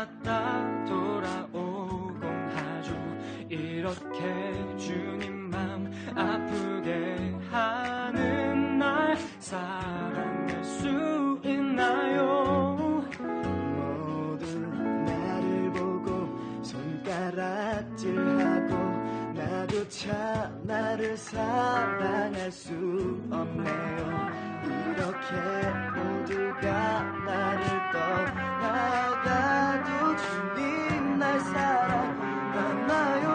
찾았다 돌아오곤 하죠. 이렇게 주님 맘 아프게 하는 날 사랑할 수 있나요? 모두 나를 보고 손가락질하고 나도 참 나를 사랑할 수 없네요. 이렇게 모두가 나를 떠나가도 주님 날 사랑하나요?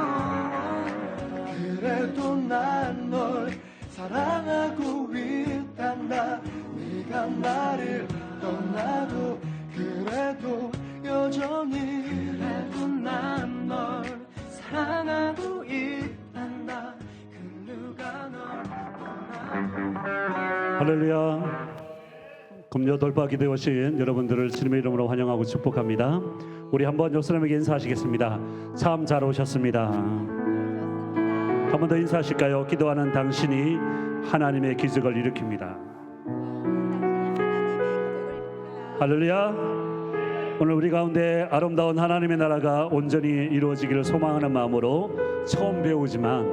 그래도 난 널 사랑하고 있단다. 네가 나를 떠나도 그래도 여전히 그래도 난 널 사랑하고 있단다. 그 누가 널 할렐루야. 금요 돌파 기도에 오신 여러분들을 주님의 이름으로 환영하고 축복합니다. 우리 한번 옆 사람에게 인사하시겠습니다. 참 잘 오셨습니다. 한 번 더 인사하실까요? 기도하는 당신이 하나님의 기적을 일으킵니다. 할렐루야. 오늘 우리 가운데 아름다운 하나님의 나라가 온전히 이루어지기를 소망하는 마음으로 처음 배우지만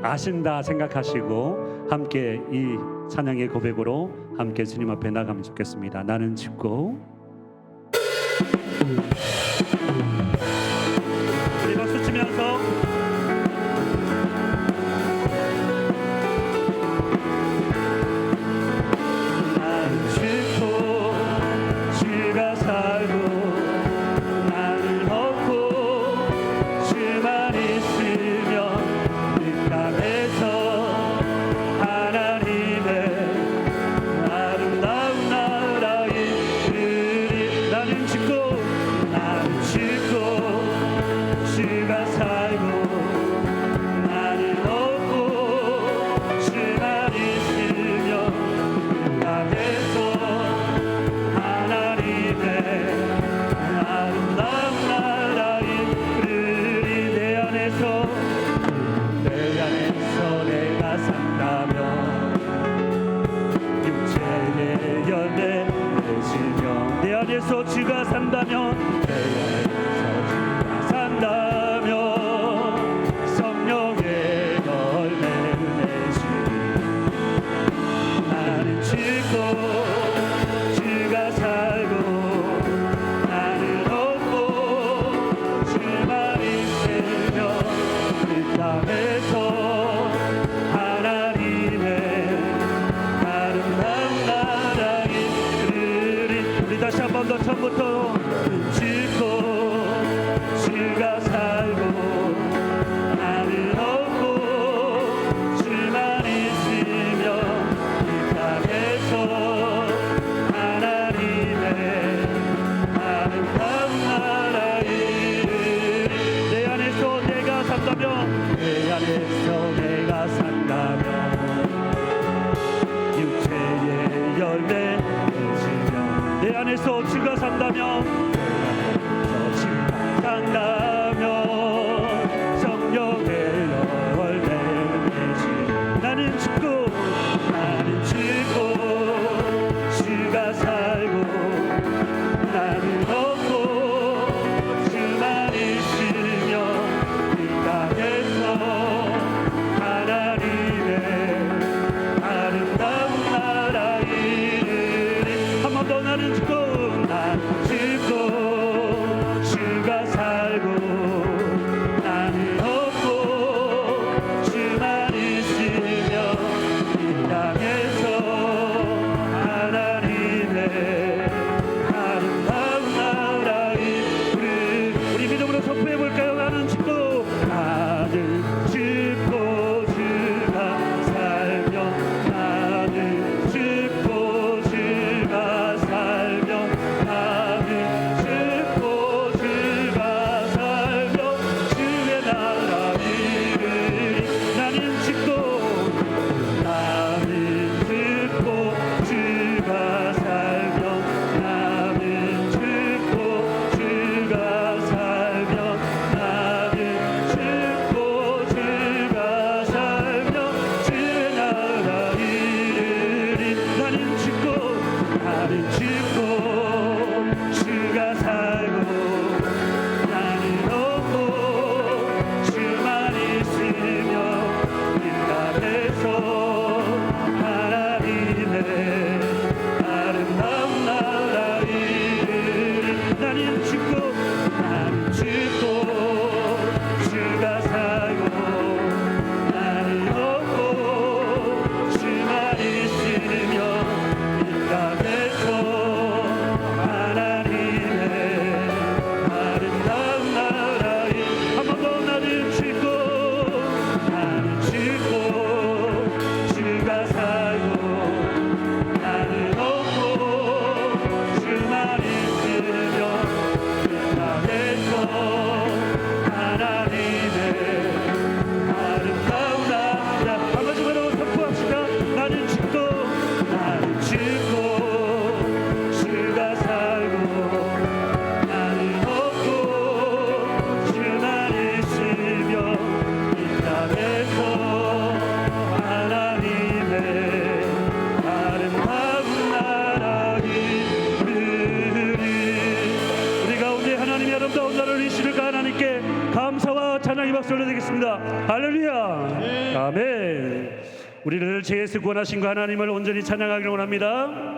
아신다 생각하시고 함께 이 찬양의 고백으로 함께 주님 앞에 나가면 좋겠습니다. 나는 죽고 우리 박수 치면서 나는 죽고 주가 살고 나는 없고 주만 있으며 이 땅에서 하나님의 아름다운 나라 이르리. 나는 죽고 주가 살고 나는 없고 주만 있으며 이 땅에서 하나님의 아름다운 나라 이르리. 내 안에서 내가 산다면 육체의 열매 맺으며 내 안에서 주가 산다면 내 안에서 주가 산다면 성령의 열매를 맺으리. 나는 죽고 주가 살고 나는 없고 주만 있으며 이 땅에서 하나님의 아름다운 나라 이르리. 우리 다시 한 번 더 처음부터 죽고 주가 살고 나는 없고 주만 있으며 이 땅에서 하나님의 아름다운 나라 이르리. 내 안에서 내가 산다면 내 안에서 내가 산다면 육체의 열매 맺으며 내 안에서 주가 산다면 내 안에서 주가 산다면 성령의 열매를 맺으리. 나는 죽고 주가 살고 나는 없고 주만 있으며 이 땅에서 하나님의 아름다운 나라 이르리. 한 번 더 나는 죽고 아름다운 나라를 이시를 하나님께 감사와 찬양의 박수 올려드리겠습니다. 할렐루야. 아멘. 우리를 죄에서 구원하신 그 하나님을 온전히 찬양하기를 원합니다.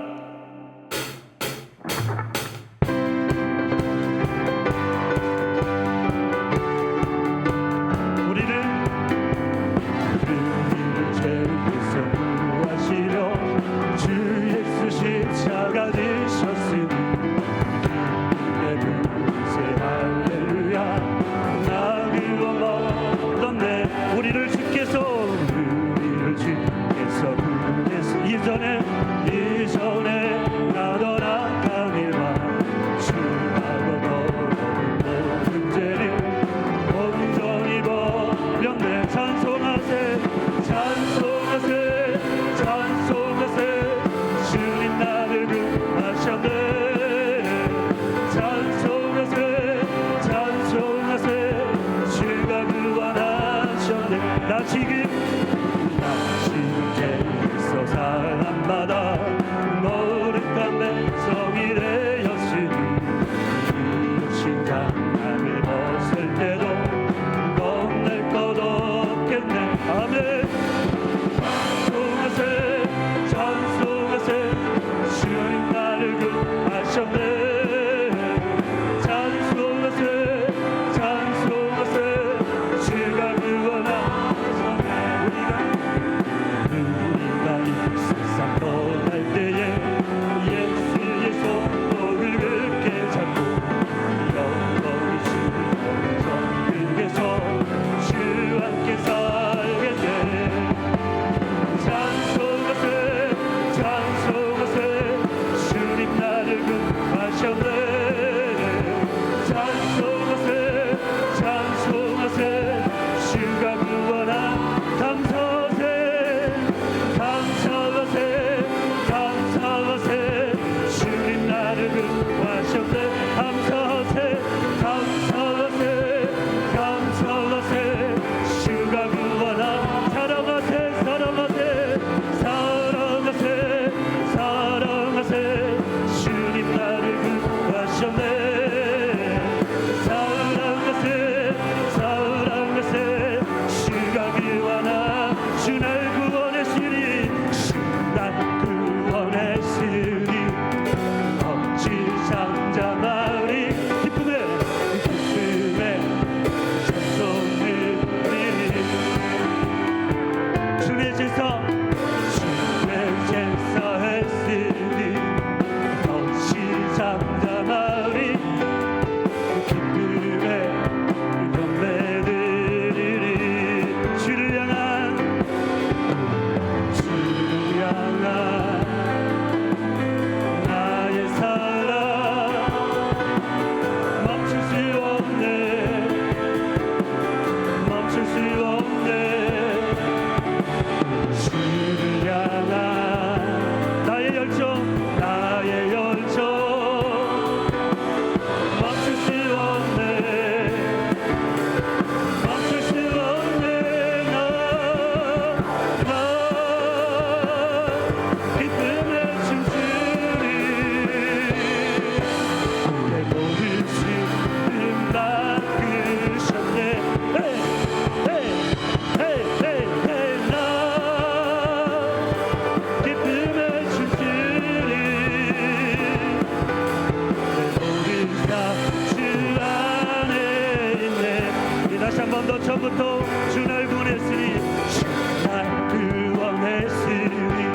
처음부터 주 날 구원했으니 주 날 구원했으니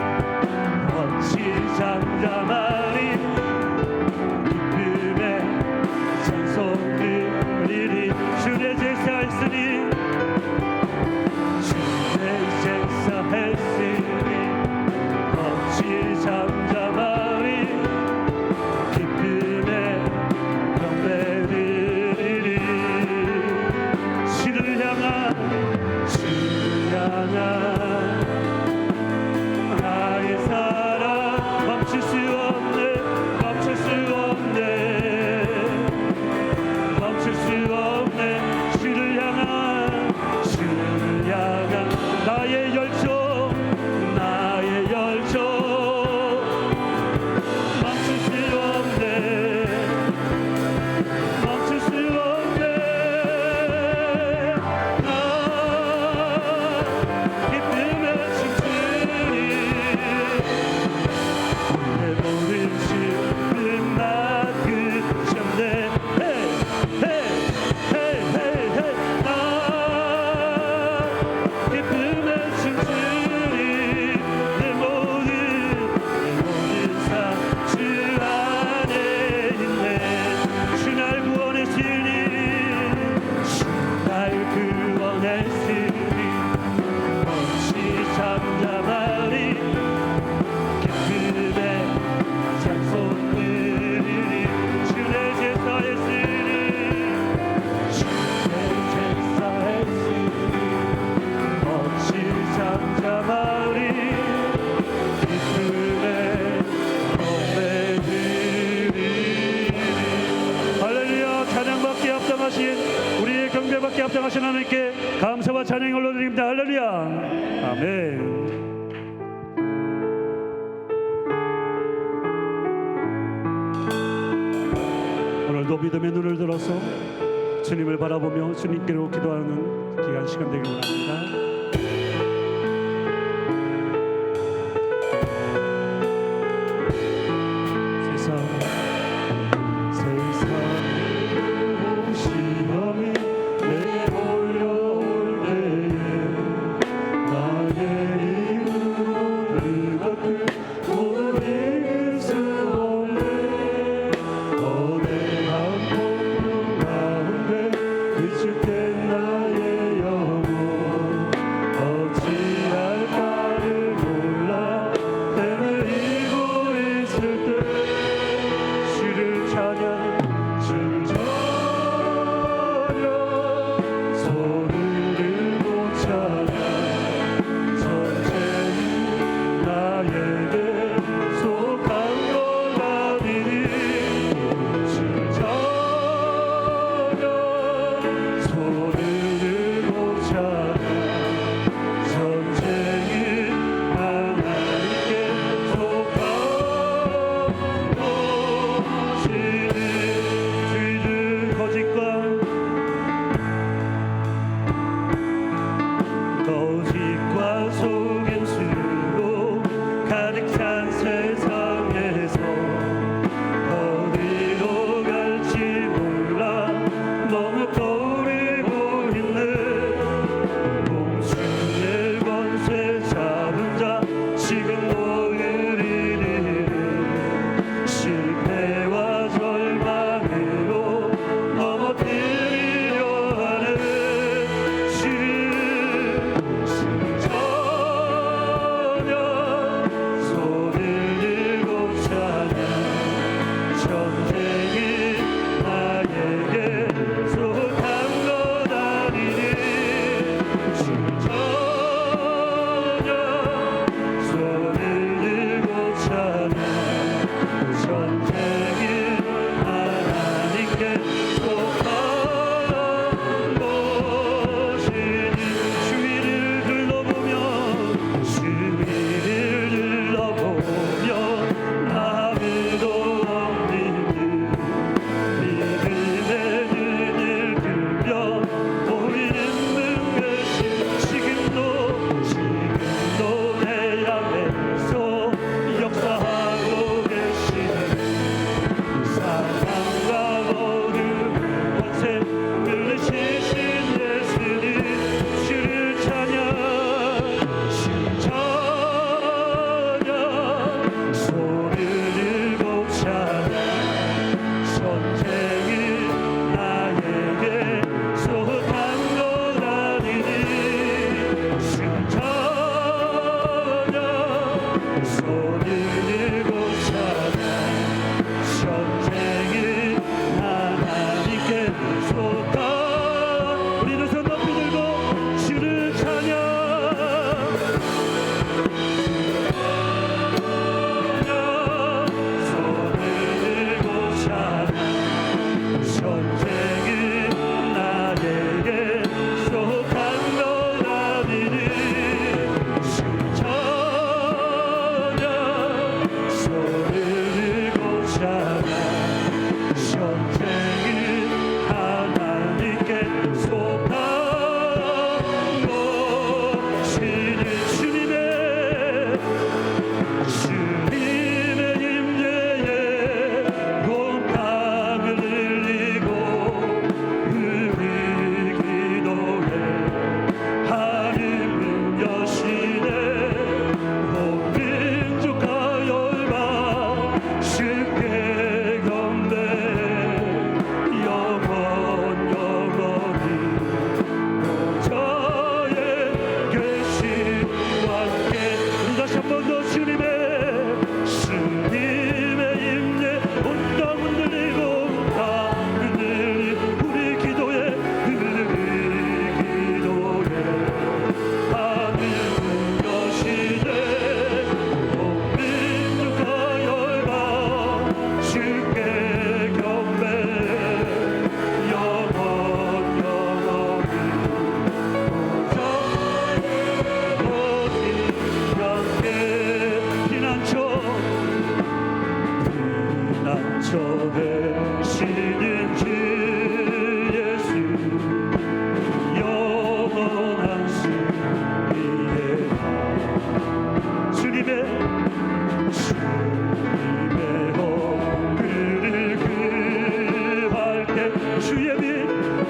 어찌 잠잠하리 기쁨에 찬송 드리리 주의 제사 했으니 주의 제사 했으니 어찌 잠잠하리 기쁨에 경배 드리리 주를 향한 나의 사랑 멈출 수 없네 멈출 수 없네 멈출 수 없네 주를 향한 나의 열정 멈출 수 없네 멈출 수 합당하신 우리의 경배받게 합당하신 하나님께 감사와 찬양을 올려드립니다. 할렐루야. 아멘. 오늘도 믿음의 눈을 들어서 주님을 바라보며 주님께로 기도하는 귀한 시간 되길 원합니다. 주께 나의 영혼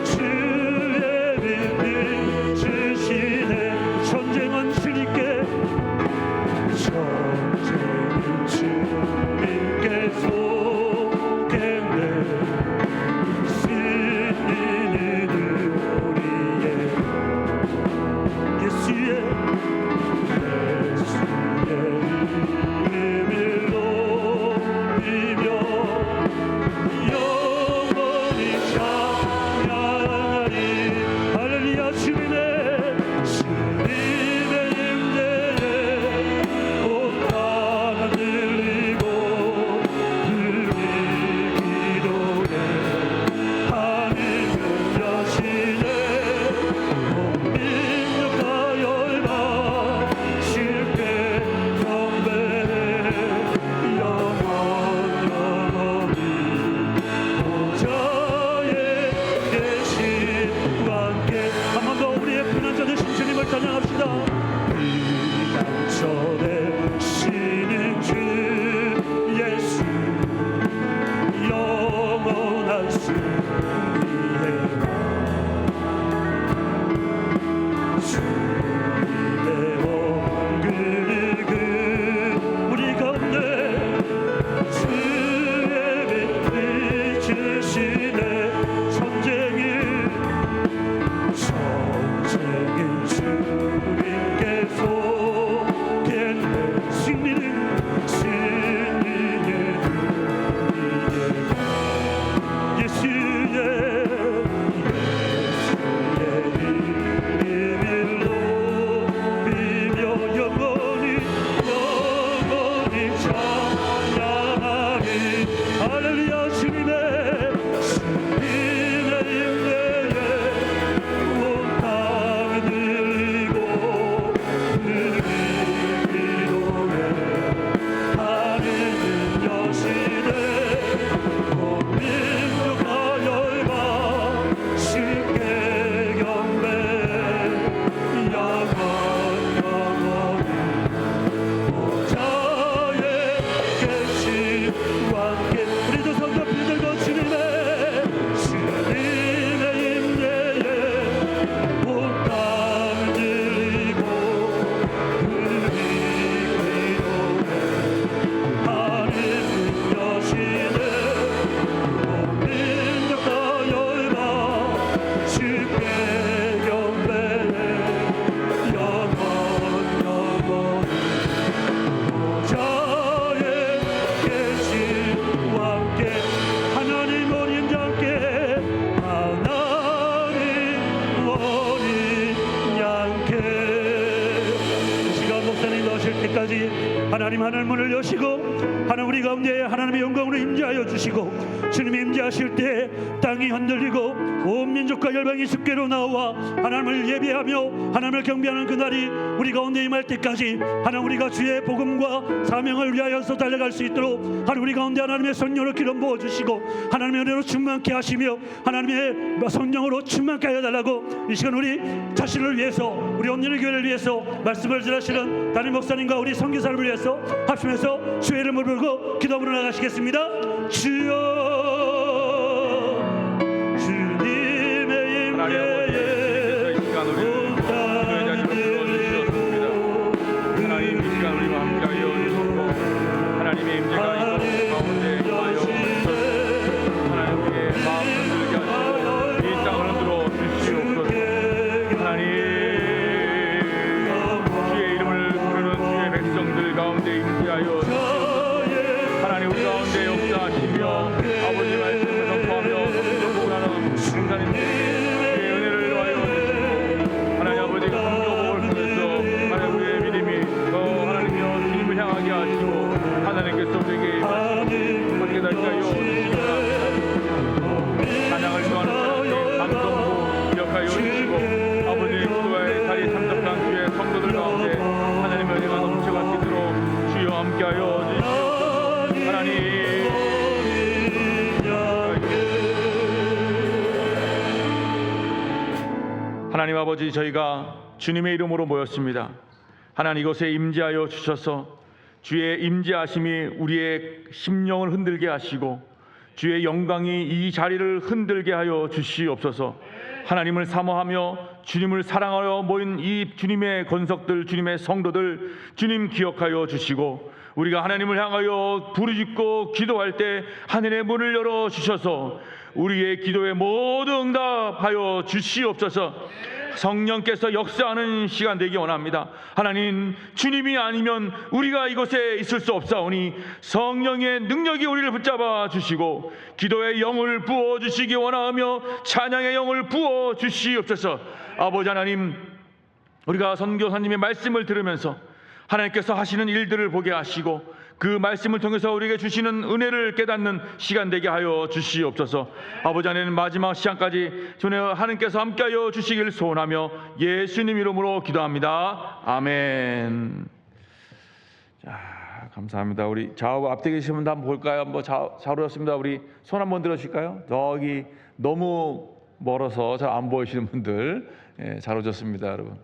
주의 빛 비추시네. 전쟁은 주님께 속했네. 승리는 우리의 예수의 이름을 높이며 영원히 찬양하리. 할렐루야. 주님의 임재에 온 땅을 들리고 들리 기도해 하늘은 여시네. 온 민족과 열방 쉽게 경배해 영원히 보좌에 계신 함께. 한 번 더 우리의 피난처 되신 주님을 찬양합시다. 피난처 되시는 주 예수 영원한 승리의 주님의 얼굴을 우리 가운데 주의 빛 비추시네. 전쟁은 주님께 속했네. 승리는 우리의 예수의 이름을 높이며 영원히 찬양하리. 할렐루야. 주님의 임재에 온 땅을 들리고 들리 기도해 하늘은 여시네. 온 민족과 열방 쉽게 경배해 영원히 보좌에 계신 왕께. 우리도 손 높이 들고 주님의 임재에 온 땅을 들리고 들리 기도해 하늘은 여시네. 온 민족과 열방 쉽게 경배해 영원히 보좌에 계신 왕께. 하나님 어린 양께 하나님 어린 양께. 이 시간 목사님 나오실 때까지 하나님 하늘 문을 여시고 하나님 우리 가운데 하나님의 영광으로 임재하여 주시고 주님이 임재하실 때 땅이 흔들리고 온 민족과 열방이 주께로 나와 하나님을 예배하며 하나님을 경배하는 그날이 우리 가운데 임할 때까지 하나님 우리가 주의 복음과 사명을 위하여서 달려갈 수 있도록 하나님 우리 가운데 하나님의 성령으로 기름 부어주시고 하나님의 은혜로 충만케 하시며 하나님의 성령으로 충만케 하여 달라고 이 시간 우리 자신을 위해서 우리 온전한 교회를 위해서 말씀을 전하시는 담임 목사님과 우리 선교사를 위해서 합심해서 주의 이름을 부르고 기도 부르러 나가시겠습니다. 주여 주님의 임재에 온 땅을 들리고 하나님 이 시간 우리와 함께하여 주시고 하나님의 임재가 이 가운데 임하여 주셔서 하나님의 마음을 들게 하시고 이 땅을 흔들어 주시옵소서. 하나님 주의 이름을 부르는 주의 백성들 가운데 임재하여 주시옵소서. 하나님 우리 가운데 역사하시며 아버지 말씀을 선포하며 선포하는 성사님들 주의 은혜를 더하여 주시고 하나님 아버지가 성경복을 통해서 하나님 우리의 믿음이 더 하나님이여 주님을 향하게 하시고 하나님께서 우리에게 아버지께 달리하여 주시고 찬양을 좋아하는 하나님 감동으로 기억하여 주시고 아버지 기도의 자리 참석한 주의 성도들 가운데 하나님의 은혜가 넘쳐갈 수 있도록 주여 함께하여 주시옵소서. 하나님 하나님 아버지 저희가 주님의 이름으로 모였습니다. 하나님 이곳에 임재하여 주셔서 주의 임재하심이 우리의 심령을 흔들게 하시고 주의 영광이 이 자리를 흔들게 하여 주시옵소서. 하나님을 사모하며 주님을 사랑하여 모인 이 주님의 권석들, 주님의 성도들 주님 기억하여 주시고, 우리가 하나님을 향하여 부르짖고 기도할 때 하늘의 문을 열어 주셔서 우리의 기도에 모두 응답하여 주시옵소서. 성령께서 역사하는 시간 되기 원합니다. 하나님, 주님이 아니면 우리가 이곳에 있을 수 없사오니 성령의 능력이 우리를 붙잡아 주시고 기도의 영을 부어 주시기 원하며 찬양의 영을 부어 주시옵소서. 아버지 하나님, 우리가 선교사님의 말씀을 들으면서 하나님께서 하시는 일들을 보게 하시고 그 말씀을 통해서 우리에게 주시는 은혜를 깨닫는 시간 되게 하여 주시옵소서. 아버지 하나님, 마지막 시간까지 주님 하나님께서 함께하여 주시길 소원하며 예수님 이름으로 기도합니다. 아멘. 자, 감사합니다. 우리 좌우 앞에 계신 분들 한번 볼까요? 뭐 잘 오셨습니다. 우리 손 한번 들어주실까요? 저기 너무 멀어서 잘 안 보이시는 분들, 잘 오셨습니다, 여러분.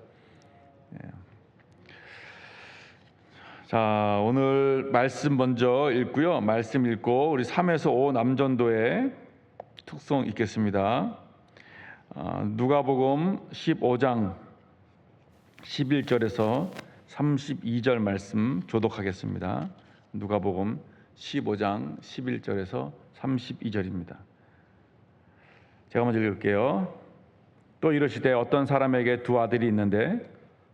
자, 오늘 말씀 먼저 읽고요. 말씀 읽고 우리 3에서 5 남전도의 특송 읽겠습니다. 누가복음 15장 11절에서 32절 말씀 교독하겠습니다. 누가복음 15장 11절에서 32절입니다. 제가 먼저 읽을게요. 또 이르시되 어떤 사람에게 두 아들이 있는데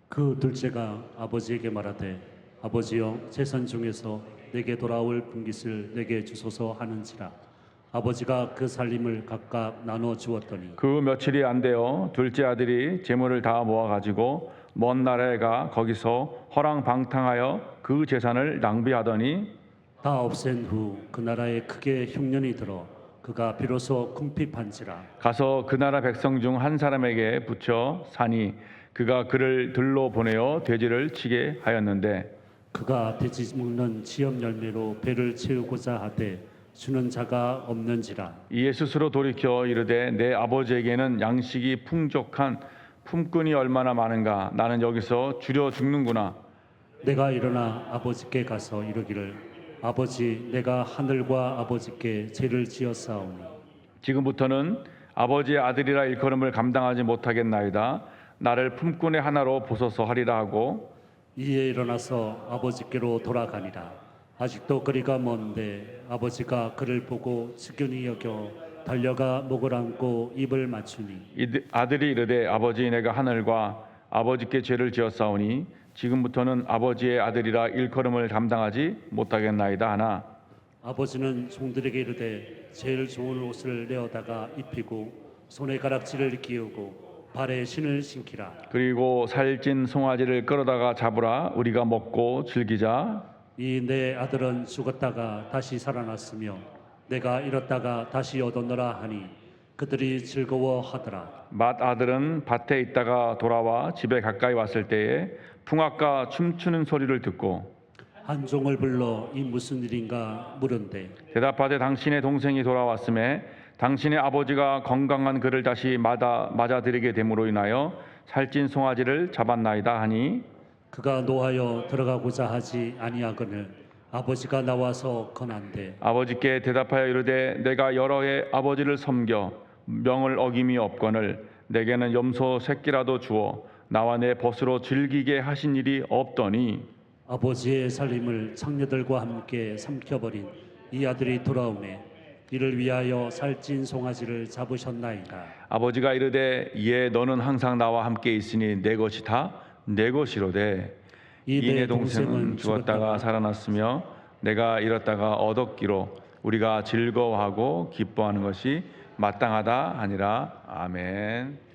그 둘째가 아버지에게 말하되 아버지여, 재산 중에서 내게 돌아올 분깃을 내게 주소서 하는지라. 아버지가 그 살림을 각각 나눠 주었더니 그 며칠이 안 되어 둘째 아들이 재물을 다 모아가지고 먼 나라에 가 거기서 허랑방탕하여 그 재산을 낭비하더니 다 없앤 후 그 나라에 크게 흉년이 들어 그가 비로소 궁핍한지라. 가서 그 나라 백성 중 한 사람에게 붙여 사니 그가 그를 들로 보내어 돼지를 치게 하였는데 그가 돼지 먹는 지엽 열매로 배를 채우고자 하되 주는 자가 없는지라. 이에 스스로 돌이켜 이르되 내 아버지에게는 양식이 풍족한 품꾼이 얼마나 많은가. 나는 여기서 줄여 죽는구나. 내가 일어나 아버지께 가서 이르기를 아버지, 내가 하늘과 아버지께 죄를 지었사오니 지금부터는 아버지의 아들이라 일컬음을 감당하지 못하겠나이다. 나를 품꾼의 하나로 보소서 하리라 하고 이에 일어나서 아버지께로 돌아가니라. 아직도 거리가 먼데 아버지가 그를 보고 측은히 여겨 달려가 목을 안고 입을 맞추니 아들이 이르되 아버지, 내가 하늘과 아버지께 죄를 지었사오니 지금부터는 아버지의 아들이라 일컬음을 감당하지 못하겠나이다 하나 아버지는 종들에게 이르되 제일 좋은 옷을 내어다가 입히고 손에 가락지를 끼우고 발에 신을 신기라. 그리고 살찐 송아지를 끌어다가 잡으라. 우리가 먹고 즐기자. 이 내 아들은 죽었다가 다시 살아났으며 내가 잃었다가 다시 얻었노라 하니 그들이 즐거워하더라. 맏 아들은 밭에 있다가 돌아와 집에 가까이 왔을 때에 풍악과 춤추는 소리를 듣고 한 종을 불러 이 무슨 일인가 물은데 대답하되 당신의 동생이 돌아왔음에 당신의 아버지가 건강한 그를 다시 맞아들이게 됨으로 인하여 살찐 송아지를 잡았나이다 하니 그가 노하여 들어가고자 하지 아니하거늘 아버지가 나와서 건한대 아버지께 대답하여 이르되 내가 여러 해 아버지를 섬겨 명을 어김이 없거늘 내게는 염소 새끼라도 주어 나와 내 벗으로 즐기게 하신 일이 없더니 아버지의 살림을 창녀들과 함께 삼켜버린 이 아들이 돌아오매 이를 위하여 살찐 송아지를 잡으셨나이다. 아버지가 이르되 이에 너는 항상 나와 함께 있으니 내 것이 다 내 것이로되 이 내 동생은 죽었다가 살아났으며 내가 잃었다가 얻었기로 우리가 즐거워하고 기뻐하는 것이 마땅하다 하니라. 아멘.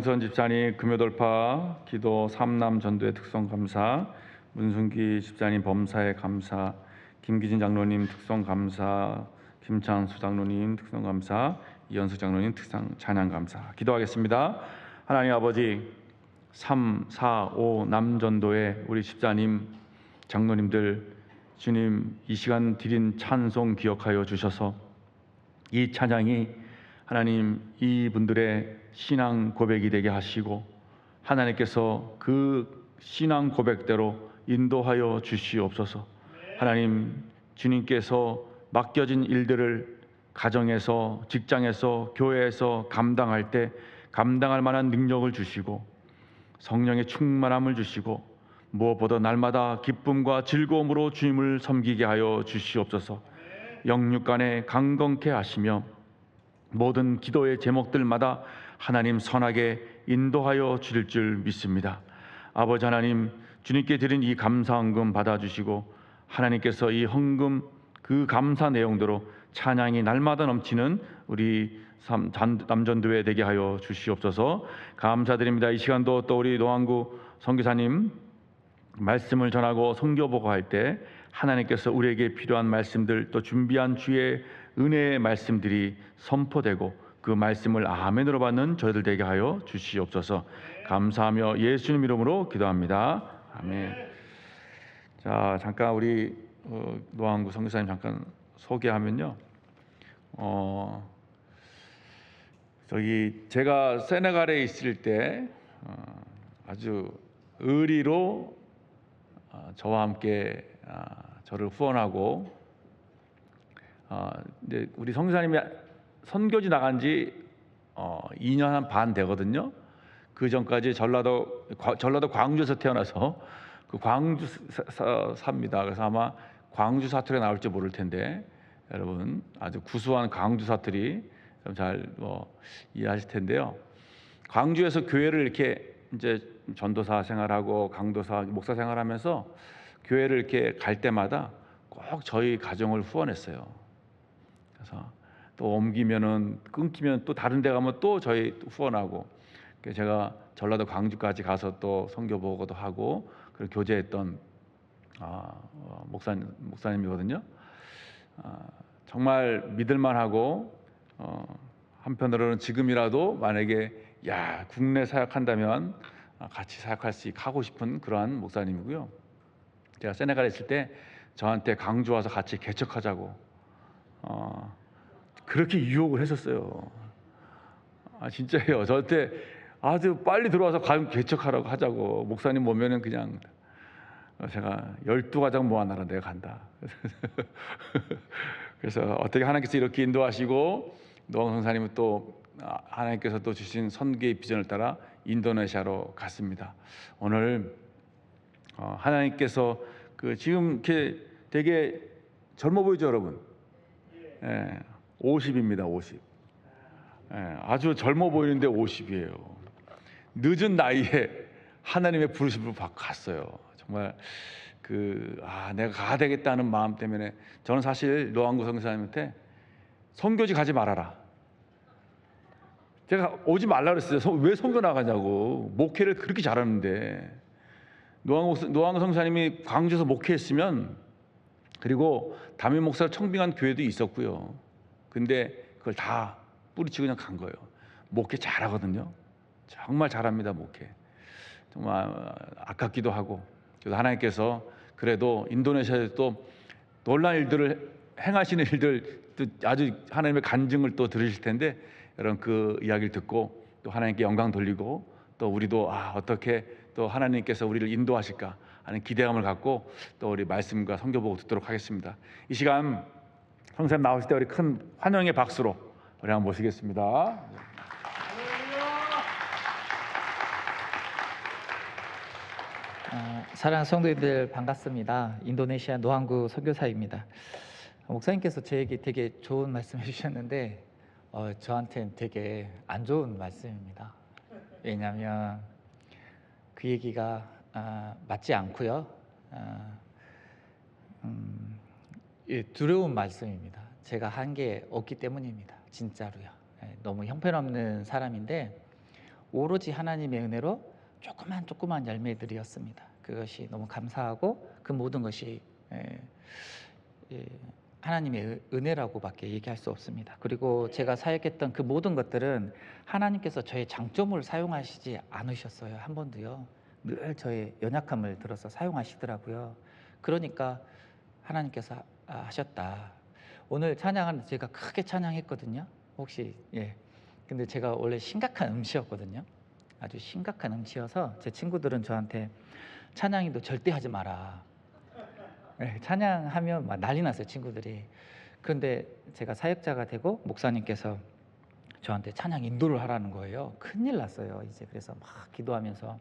이영선 집사님 금요돌파 기도 3남 전도의 특성 감사, 문순기 집사님 범사의 감사, 김기진 장로님 특성 감사, 김창수 장로님 특성 감사, 이현숙 장로님 특성 찬양 감사. 기도하겠습니다. 하나님 아버지, 3, 4, 5 남전도의 우리 집사님 장로님들, 주님 이 시간 드린 찬송 기억하여 주셔서 이 찬양이 하나님 이분들의 신앙 고백이 되게 하시고 하나님께서 그 신앙 고백대로 인도하여 주시옵소서. 하나님, 주님께서 맡겨진 일들을 가정에서, 직장에서, 교회에서 감당할 때 감당할 만한 능력을 주시고 성령의 충만함을 주시고 무엇보다 날마다 기쁨과 즐거움으로 주님을 섬기게 하여 주시옵소서. 영육간에 강건케 하시며 모든 기도의 제목들마다 하나님 선하게 인도하여 주실 줄 믿습니다. 아버지 하나님, 주님께 드린 이 감사 헌금 받아주시고 하나님께서 이 헌금 그 감사 내용대로 찬양이 날마다 넘치는 우리 남전도회 되게 하여 주시옵소서. 감사드립니다. 이 시간도 또 우리 노항구 선교사님 말씀을 전하고 선교보고 할 때 하나님께서 우리에게 필요한 말씀들, 또 준비한 주의 은혜의 말씀들이 선포되고 그 말씀을 아멘으로 받는 저희들 되게 하여 주시옵소서. 감사하며 예수님 이름으로 기도합니다. 아멘. 자, 잠깐 우리 노항구 선교사님 잠깐 소개하면요. 저기 제가 세네갈에 있을 때 아주 의리로 저와 함께 저를 후원하고 이제 우리 선교사님이 선교지 나간 지 2년 한 반 되거든요. 그 전까지 전라도 광주에서 태어나서 그 광주 삽니다. 그래서 아마 광주 사투리가 나올지 모를 텐데 여러분 아주 구수한 광주 사투리 좀 잘 이해하실 텐데요. 광주에서 교회를 이렇게 이제 전도사 생활하고 강도사 목사 생활하면서 교회를 이렇게 갈 때마다 꼭 저희 가정을 후원했어요. 그래서 또 옮기면은 끊기면 또 다른 데 가면 또 저희 후원하고, 제가 전라도 광주까지 가서 또 선교 보고도 하고 그리고 교제했던 목사님이거든요. 정말 믿을만하고 한편으로는 지금이라도 만약에 국내 사역한다면 같이 사역할 수 하고 싶은 그러한 목사님이고요. 제가 세네갈에 있을 때 저한테 광주 와서 같이 개척하자고 그렇게 유혹을 했었어요. 진짜예요. 저한테 아주 빨리 들어와서 개척하라고 하자고. 목사님 오면은 그냥 제가 12가정 모아놔라 내가 간다. 그래서 어떻게 하나님께서 이렇게 인도하시고 노항 선사님은 또 하나님께서 또 주신 선교의 비전을 따라 인도네시아로 갔습니다. 오늘 하나님께서 지금 이렇게 되게 젊어 보이죠, 여러분? 50입니다, 50. 아주 젊어 보이는데 50이에요. 늦은 나이에 하나님의 부르심을 받고 갔어요. 정말 내가 가야 되겠다는 마음 때문에 저는 사실 노항구 선교사님한테 선교지 가지 말아라. 제가 오지 말라 그랬어요. 왜 선교 나가냐고. 목회를 그렇게 잘하는데. 노항구 선교사님이 광주에서 목회했으면, 그리고 담임 목사를 청빙한 교회도 있었고요. 근데 그걸 다 뿌리치고 그냥 간 거예요. 목회 잘하거든요. 정말 잘합니다, 목회. 정말 아깝기도 하고. 그래서 하나님께서 그래도 인도네시아에서 또 놀라운 일들을 행하시는 일들, 또 아주 하나님의 간증을 또 들으실 텐데, 여러분 그 이야기를 듣고 또 하나님께 영광 돌리고, 또 우리도 어떻게 또 하나님께서 우리를 인도하실까 하는 기대감을 갖고 또 우리 말씀과 선교 보고 듣도록 하겠습니다. 이 시간 성사님 나오실 때 우리 큰 환영의 박수로 우리 한번 모시겠습니다. 사랑하는 성도님들 반갑습니다. 인도네시아 노항구 선교사입니다. 목사님께서 저에게 되게 좋은 말씀 해주셨는데 저한테는 되게 안 좋은 말씀입니다. 왜냐하면 그 얘기가 맞지 않고요. 두려운 말씀입니다. 제가 한 게 없기 때문입니다. 진짜로요. 너무 형편없는 사람인데 오로지 하나님의 은혜로 조그만 열매들이었습니다. 그것이 너무 감사하고 그 모든 것이 하나님의 은혜라고밖에 얘기할 수 없습니다. 그리고 제가 사역했던 그 모든 것들은 하나님께서 저의 장점을 사용하시지 않으셨어요. 한 번도요. 늘 저의 연약함을 들어서 사용하시더라고요. 그러니까 하나님께서 하셨다. 오늘 찬양은 제가 크게 찬양했거든요. 혹시 근데 제가 원래 심각한 음치였거든요. 아주 심각한 음치여서 제 친구들은 저한테 찬양이도 절대 하지 마라. 찬양하면 막 난리 났어요, 친구들이. 그런데 제가 사역자가 되고 목사님께서 저한테 찬양 인도를 하라는 거예요. 큰일 났어요. 이제 그래서 막 기도하면서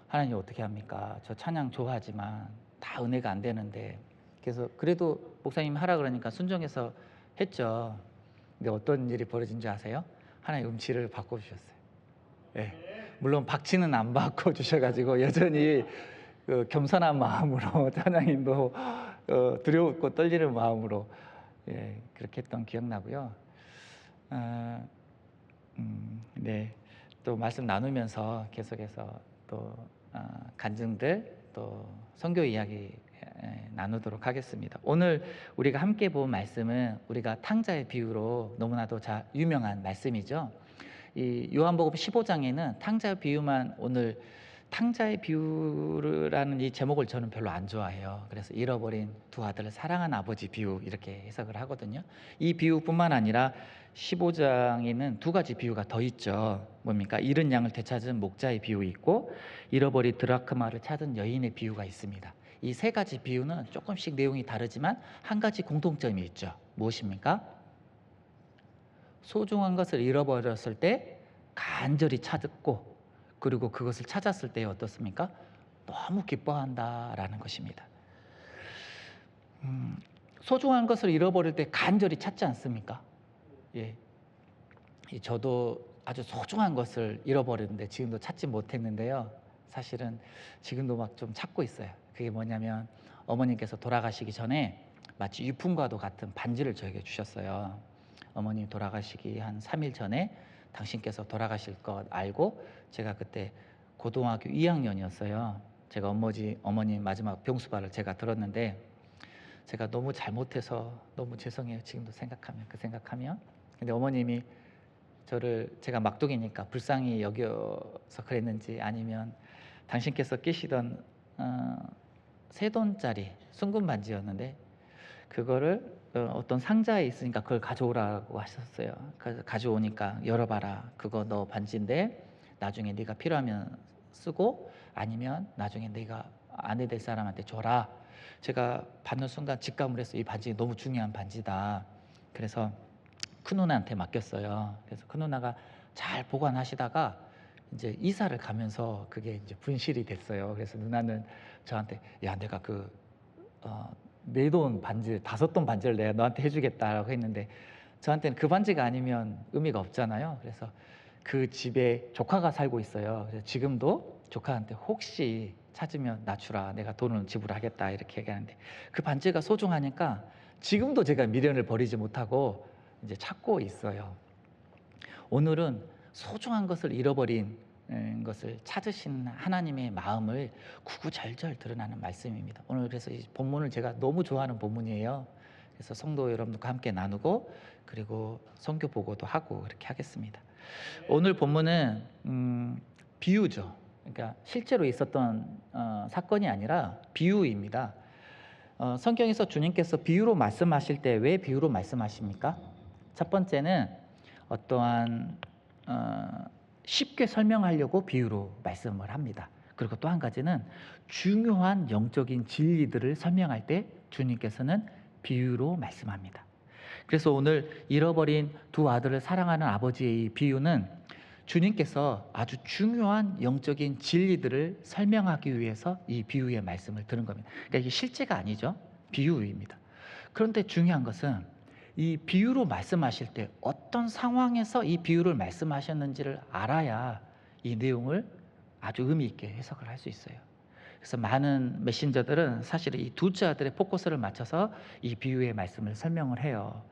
하나님 어떻게 합니까? 저 찬양 좋아하지만 다 은혜가 안 되는데. 그래서 그래도 목사님 하라 그러니까 순종해서 했죠. 근데 어떤 일이 벌어진 줄 아세요? 하나님 음치를 바꿔주셨어요. 물론 박치는 안 바꿔주셔가지고 여전히 그 겸손한 마음으로 찬양인도 두려웠고 떨리는 마음으로 그렇게 했던 기억나고요. 또 말씀 나누면서 계속해서 또 간증들 또 선교 이야기 나누도록 하겠습니다. 오늘 우리가 함께 본 말씀은 우리가 탕자의 비유로 너무나도 유명한 말씀이죠. 이 요한복음 15장에는 탕자의 비유만 오늘 탕자의 비유라는 이 제목을 저는 별로 안 좋아해요. 그래서 잃어버린 두 아들을 사랑한 아버지 비유 이렇게 해석을 하거든요. 이 비유뿐만 아니라 15장에는 두 가지 비유가 더 있죠. 뭡니까? 잃은 양을 되찾은 목자의 비유 있고 잃어버린 드라크마를 찾은 여인의 비유가 있습니다. 이 세 가지 비유는 조금씩 내용이 다르지만 한 가지 공통점이 있죠. 무엇입니까? 소중한 것을 잃어버렸을 때 간절히 찾고 그리고 그것을 찾았을 때 어떻습니까? 너무 기뻐한다라는 것입니다. 소중한 것을 잃어버릴 때 간절히 찾지 않습니까? 저도 아주 소중한 것을 잃어버렸는데 지금도 찾지 못했는데요. 사실은 지금도 막 좀 찾고 있어요. 그게 뭐냐면 어머님께서 돌아가시기 전에 마치 유품과도 같은 반지를 저에게 주셨어요. 어머님 돌아가시기 한 3일 전에 당신께서 돌아가실 것 알고 제가 그때 고등학교 2학년이었어요. 제가 어머님 마지막 병수발을 제가 들었는데 제가 너무 잘못해서 너무 죄송해요. 지금도 생각하면. 근데 어머님이 제가 막둥이니까 불쌍히 여겨서 그랬는지 아니면 당신께서 끼시던 $3 순금 반지였는데 그거를 어떤 상자에 있으니까 그걸 가져오라고 하셨어요. 그래서 가져오니까 열어봐라. 그거 너 반지인데 나중에 네가 필요하면 쓰고 아니면 나중에 네가 아내 될 사람한테 줘라. 제가 받는 순간 직감을 했어요. 이 반지 너무 중요한 반지다. 그래서 큰 누나한테 맡겼어요. 그래서 큰 누나가 잘 보관하시다가 이제 이사를 가면서 그게 이제 분실이 됐어요. 그래서 누나는 저한테 야 내가 그 네 돈 반지 5돈 반지를 내가 너한테 해주겠다라고 했는데 저한테는 그 반지가 아니면 의미가 없잖아요. 그래서 그 집에 조카가 살고 있어요. 그래서 지금도 조카한테 혹시 찾으면 나 주라. 내가 돈을 지불하겠다 이렇게 얘기하는데 그 반지가 소중하니까 지금도 제가 미련을 버리지 못하고 이제 찾고 있어요. 오늘은 소중한 것을 잃어버린 것을 찾으신 하나님의 마음을 구구절절 드러나는 말씀입니다. 오늘 그래서 이 본문을 제가 너무 좋아하는 본문이에요. 그래서 성도 여러분들과 함께 나누고 그리고 선교 보고도 하고 그렇게 하겠습니다. 오늘 본문은 비유죠. 그러니까 실제로 있었던 사건이 아니라 비유입니다. 성경에서 주님께서 비유로 말씀하실 때 왜 비유로 말씀하십니까? 첫 번째는 어떠한 쉽게 설명하려고 비유로 말씀을 합니다. 그리고 또 한 가지는 중요한 영적인 진리들을 설명할 때 주님께서는 비유로 말씀합니다. 그래서 오늘 잃어버린 두 아들을 사랑하는 아버지의 이 비유는 주님께서 아주 중요한 영적인 진리들을 설명하기 위해서 이 비유의 말씀을 들은 겁니다. 그러니까 이게 실제가 아니죠. 비유입니다. 그런데 중요한 것은 이 비유로 말씀하실 때 어떤 상황에서 이 비유를 말씀하셨는지를 알아야 이 내용을 아주 의미 있게 해석을 할 수 있어요. 그래서 많은 메신저들은 사실 이 둘째 아들의 포커스를 맞춰서 이 비유의 말씀을 설명을 해요.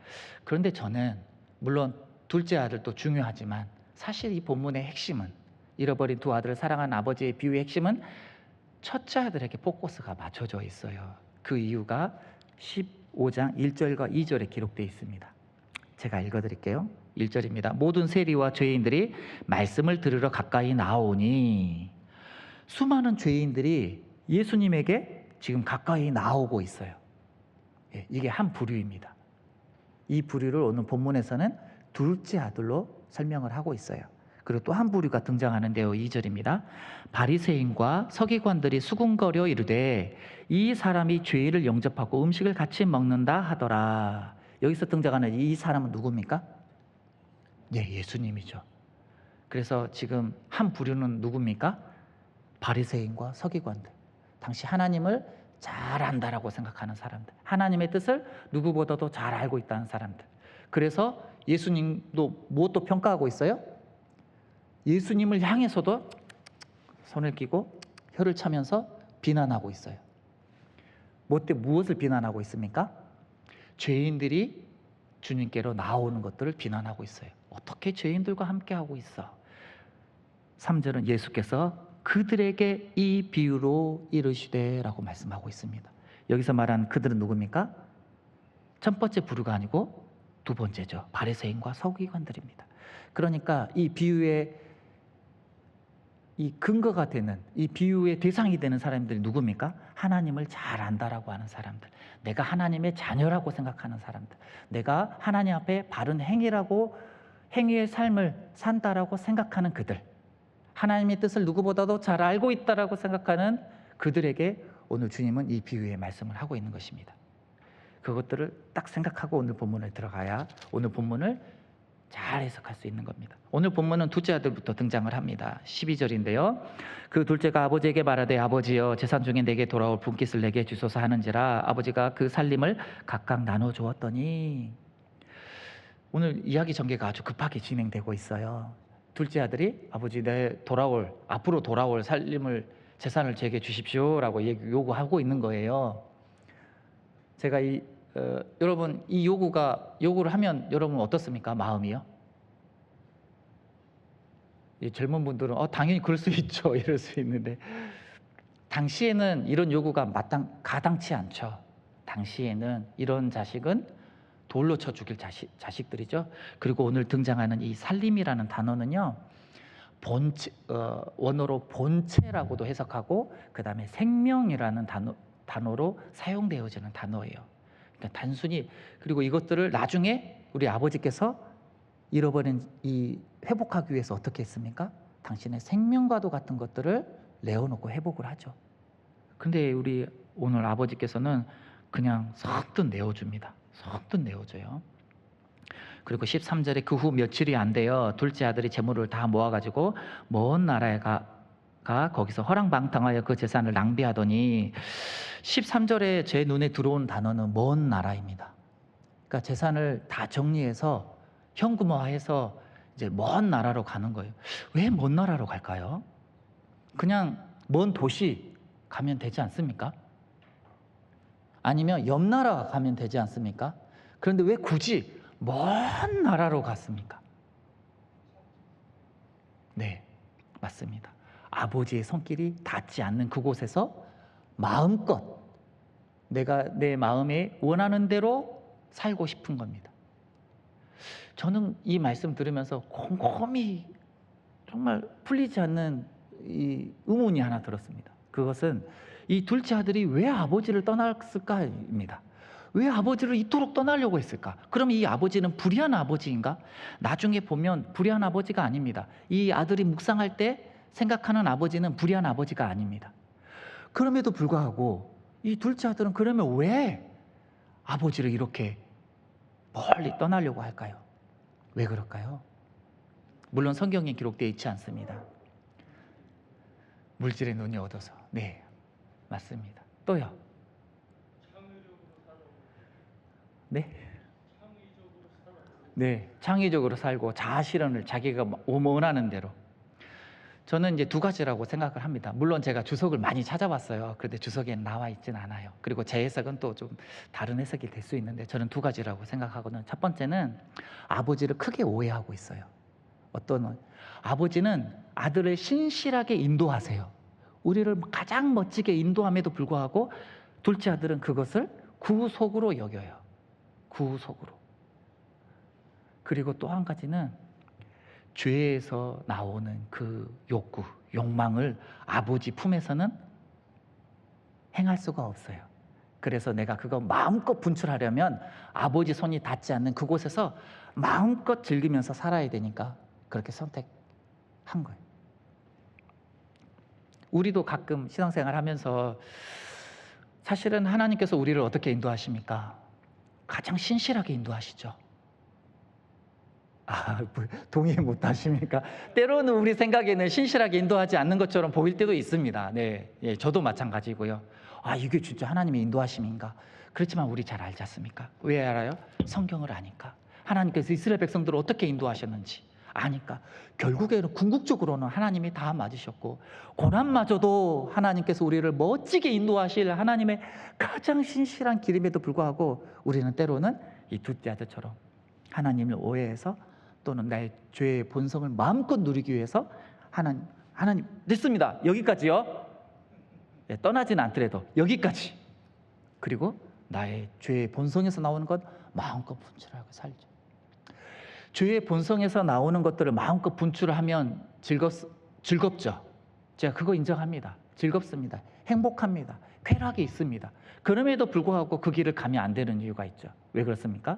그런데 저는 물론 둘째 아들도 중요하지만 사실 이 본문의 핵심은 잃어버린 두 아들을 사랑하는 아버지의 비유의 핵심은 첫째 아들에게 포커스가 맞춰져 있어요. 그 이유가 15장 1절과 2절에 기록되어 있습니다. 제가 읽어드릴게요. 1절입니다. 모든 세리와 죄인들이 말씀을 들으러 가까이 나오니, 수많은 죄인들이 예수님에게 지금 가까이 나오고 있어요. 이게 한 부류입니다. 이 부류를 오늘 본문에서는 둘째 아들로 설명을 하고 있어요. 그리고 또 한 부류가 등장하는데요. 2절입니다. 바리새인과 서기관들이 수군거려 이르되 이 사람이 죄를 영접하고 음식을 같이 먹는다 하더라. 여기서 등장하는 이 사람은 누굽니까? 네, 예수님이죠. 그래서 지금 한 부류는 누굽니까? 바리새인과 서기관들. 당시 하나님을 잘 안다라고 생각하는 사람들, 하나님의 뜻을 누구보다도 잘 알고 있다는 사람들. 그래서 예수님도 무엇도 평가하고 있어요? 예수님을 향해서도 손을 끼고 혀를 차면서 비난하고 있어요. 무엇을 비난하고 있습니까? 죄인들이 주님께로 나오는 것들을 비난하고 있어요. 어떻게 죄인들과 함께하고 있어? 3절은 예수께서 그들에게 이 비유로 이르시되 라고 말씀하고 있습니다. 여기서 말하는 그들은 누굽니까? 첫 번째 부류가 아니고 두 번째죠. 바리새인과 서기관들입니다. 그러니까 이 비유의 이 근거가 되는, 이 비유의 대상이 되는 사람들이 누굽니까? 하나님을 잘 안다라고 하는 사람들, 내가 하나님의 자녀라고 생각하는 사람들, 내가 하나님 앞에 바른 행위의 삶을 산다라고 생각하는 그들, 하나님의 뜻을 누구보다도 잘 알고 있다라고 생각하는 그들에게 오늘 주님은 이 비유의 말씀을 하고 있는 것입니다. 그것들을 딱 생각하고 오늘 본문을 들어가야 오늘 본문을 잘 해석할 수 있는 겁니다. 오늘 본문은 둘째 아들부터 등장을 합니다. 12절인데요. 그 둘째가 아버지에게 말하되 아버지여 재산 중에 내게 돌아올 분깃을 내게 주소서 하는지라. 아버지가 그 살림을 각각 나눠 주었더니, 오늘 이야기 전개가 아주 급하게 진행되고 있어요. 둘째 아들이 아버지 앞으로 돌아올 재산을 제게 주십시오라고 요구하고 있는 거예요. 제가 여러분 이 요구를 하면 여러분 어떻습니까? 마음이요? 이 젊은 분들은 당연히 그럴 수 있죠 이럴 수 있는데, 당시에는 이런 요구가 가당치 않죠. 당시에는 이런 자식은 돌로 쳐 죽일 자식들이죠. 그리고 오늘 등장하는 이 살림이라는 단어는요, 원어로 본체라고도 해석하고 그 다음에 생명이라는 단어로 사용되어지는 단어예요. 그러니까 단순히, 그리고 이것들을 나중에 우리 아버지께서 잃어버린 회복하기 위해서 어떻게 했습니까? 당신의 생명과도 같은 것들을 내어놓고 회복을 하죠. 근데 우리 오늘 아버지께서는 그냥 선뜻 내어줍니다. 선뜻 내어줘요. 그리고 13절에 그 후 며칠이 안 되어 둘째 아들이 재물을 다 모아가지고 먼 나라에 가 거기서 허랑방탕하여 그 재산을 낭비하더니, 13절에 제 눈에 들어온 단어는 먼 나라입니다. 그러니까 재산을 다 정리해서 현금화해서 이제 먼 나라로 가는 거예요. 왜 먼 나라로 갈까요? 그냥 먼 도시 가면 되지 않습니까? 아니면 옆 나라 가면 되지 않습니까? 그런데 왜 굳이 먼 나라로 갔습니까? 네, 맞습니다. 아버지의 손길이 닿지 않는 그곳에서 마음껏 내가 내 마음에 원하는 대로 살고 싶은 겁니다. 저는 이 말씀 들으면서 곰곰이 정말 풀리지 않는 이 의문이 하나 들었습니다. 그것은 이 둘째 아들이 왜 아버지를 떠났을까입니다. 왜 아버지를 이토록 떠나려고 했을까? 그럼 이 아버지는 불의한 아버지인가? 나중에 보면 불의한 아버지가 아닙니다. 이 아들이 묵상할 때 생각하는 아버지는 불의한 아버지가 아닙니다. 그럼에도 불구하고 이 둘째 아들은 그러면 왜 아버지를 이렇게 멀리 떠나려고 할까요? 왜 그럴까요? 물론 성경에 기록되어 있지 않습니다. 물질의 눈이 어두워서. 네, 맞습니다. 또요? 네? 네, 창의적으로 살고 자아실현을 자기가 원하는 대로. 저는 이제 두 가지라고 생각을 합니다. 물론 제가 주석을 많이 찾아봤어요. 그런데 주석에는 나와 있진 않아요. 그리고 제 해석은 또 좀 다른 해석이 될 수 있는데, 저는 두 가지라고 생각하거든요. 첫 번째는 아버지를 크게 오해하고 있어요. 아버지는 아들을 신실하게 인도하세요. 우리를 가장 멋지게 인도함에도 불구하고 둘째 아들은 그것을 구속으로 여겨요. 구속으로. 그리고 또 한 가지는 죄에서 나오는 그 욕구, 욕망을 아버지 품에서는 행할 수가 없어요. 그래서 내가 그거 마음껏 분출하려면 아버지 손이 닿지 않는 그곳에서 마음껏 즐기면서 살아야 되니까 그렇게 선택한 거예요. 우리도 가끔 신앙생활 하면서 사실은 하나님께서 우리를 어떻게 인도하십니까? 가장 신실하게 인도하시죠. 동의 못 하십니까? 때로는 우리 생각에는 신실하게 인도하지 않는 것처럼 보일 때도 있습니다. 네, 예, 저도 마찬가지고요. 이게 진짜 하나님의 인도하심인가? 그렇지만 우리 잘 알지 않습니까? 왜 알아요? 성경을 아니까. 하나님께서 이스라엘 백성들을 어떻게 인도하셨는지 아니까. 결국에는 궁극적으로는 하나님이 다 맞으셨고, 고난마저도 하나님께서 우리를 멋지게 인도하실 하나님의 가장 신실한 길임에도 불구하고 우리는 때로는 이 둘째 아들처럼 하나님을 오해해서 또는 나의 죄의 본성을 마음껏 누리기 위해서 하나님 됐습니다. 여기까지요. 네, 떠나지는 않더라도 여기까지. 그리고 나의 죄의 본성에서 나오는 것 마음껏 분출하고 살죠. 죄의 본성에서 나오는 것들을 마음껏 분출하면 즐겁죠. 제가 그거 인정합니다. 즐겁습니다. 행복합니다. 쾌락이 있습니다. 그럼에도 불구하고 그 길을 가면 안 되는 이유가 있죠. 왜 그렇습니까?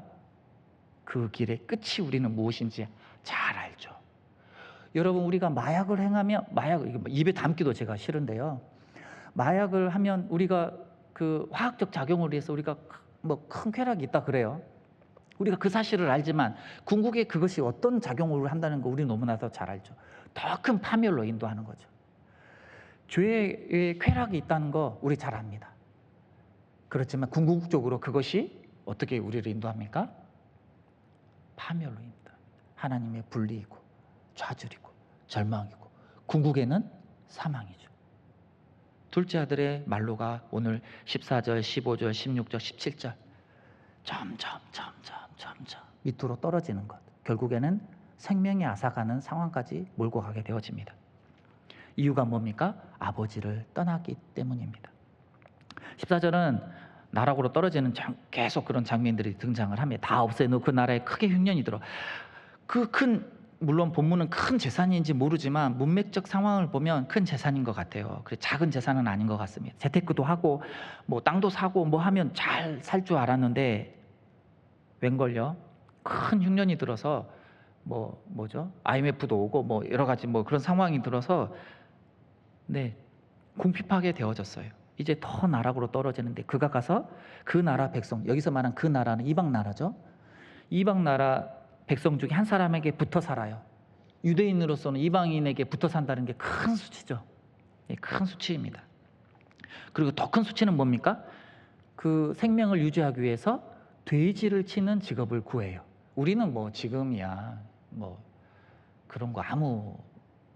그 길의 끝이 우리는 무엇인지 잘 알죠. 여러분, 우리가 마약을 행하면, 입에 담기도 제가 싫은데요. 마약을 하면 우리가 그 화학적 작용을 위해서 우리가 뭐 큰 쾌락이 있다 그래요. 우리가 그 사실을 알지만 궁극에 그것이 어떤 작용을 한다는 거 우리 너무나도 잘 알죠. 더 큰 파멸로 인도하는 거죠. 죄의 쾌락이 있다는 거 우리 잘 압니다. 그렇지만 궁극적으로 그것이 어떻게 우리를 인도합니까? 파멸로 인도. 하나님의 분리이고 좌절이고 절망이고 궁극에는 사망이죠. 둘째 아들의 말로가 오늘 14절, 15절, 16절, 17절 점점 밑으로 떨어지는 것, 결국에는 생명이 앗아가는 상황까지 몰고 가게 되어집니다. 이유가 뭡니까? 아버지를 떠나기 때문입니다. 14절은 나락으로 떨어지는 계속 그런 장면들이 등장을 합니다. 다 없애놓고 그 나라에 크게 흉년이 들어. 물론 본문은 큰 재산인지 모르지만 문맥적 상황을 보면 큰 재산인 것 같아요. 그래, 작은 재산은 아닌 것 같습니다. 재테크도 하고 뭐 땅도 사고 뭐 하면 잘 살 줄 알았는데 웬걸요? 큰 흉년이 들어서 뭐죠? IMF도 오고 뭐 여러 가지 뭐 그런 상황이 들어서 궁핍하게 되어졌어요. 이제 더 나락으로 떨어지는데 그가 가서 그 나라 백성, 여기서 말한 그 나라는 이방 나라죠. 이방 나라 백성 중에 한 사람에게 붙어 살아요. 유대인으로서는 이방인에게 붙어 산다는 게 큰 수치죠. 큰 수치입니다. 그리고 더 큰 수치는 뭡니까? 그 생명을 유지하기 위해서 돼지를 치는 직업을 구해요. 우리는 뭐 지금이야 뭐 그런 거 아무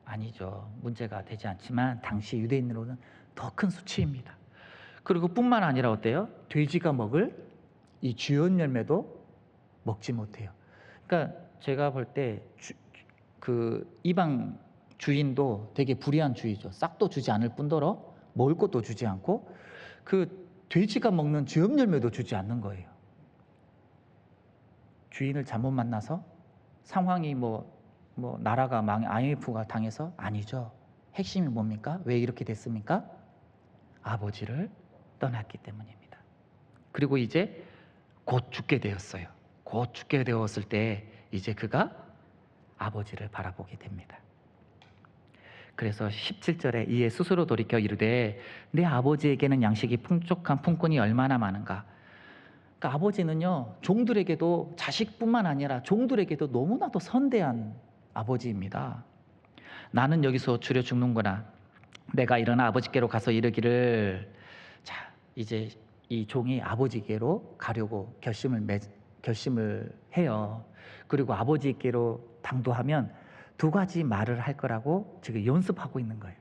아니죠. 문제가 되지 않지만 당시 유대인으로는 더 큰 수치입니다. 그리고 뿐만 아니라 어때요? 돼지가 먹을 이 주연 열매도 먹지 못해요. 그러니까 제가 볼 때 그 이방 주인도 되게 불의한 주의죠. 싹도 주지 않을 뿐더러 먹을 것도 주지 않고 그 돼지가 먹는 주연 열매도 주지 않는 거예요. 주인을 잘못 만나서 상황이 나라가 IMF가 당해서 아니죠. 핵심이 뭡니까? 왜 이렇게 됐습니까? 아버지를 떠났기 때문입니다. 그리고 이제 곧 죽게 되었어요. 곧 죽게 되었을 때 이제 그가 아버지를 바라보게 됩니다. 그래서 17절에 이에 스스로 돌이켜 이르되 내 아버지에게는 양식이 풍족한 품꾼이 얼마나 많은가. 그러니까 아버지는요, 종들에게도, 자식뿐만 아니라 종들에게도 너무나도 선대한 아버지입니다. 나는 여기서 줄여 죽는구나. 내가 일어나 아버지께로 가서 이르기를, 자, 이제 이 종이 아버지께로 가려고 결심을 해요. 그리고 아버지께로 당도하면 두 가지 말을 할 거라고 지금 연습하고 있는 거예요.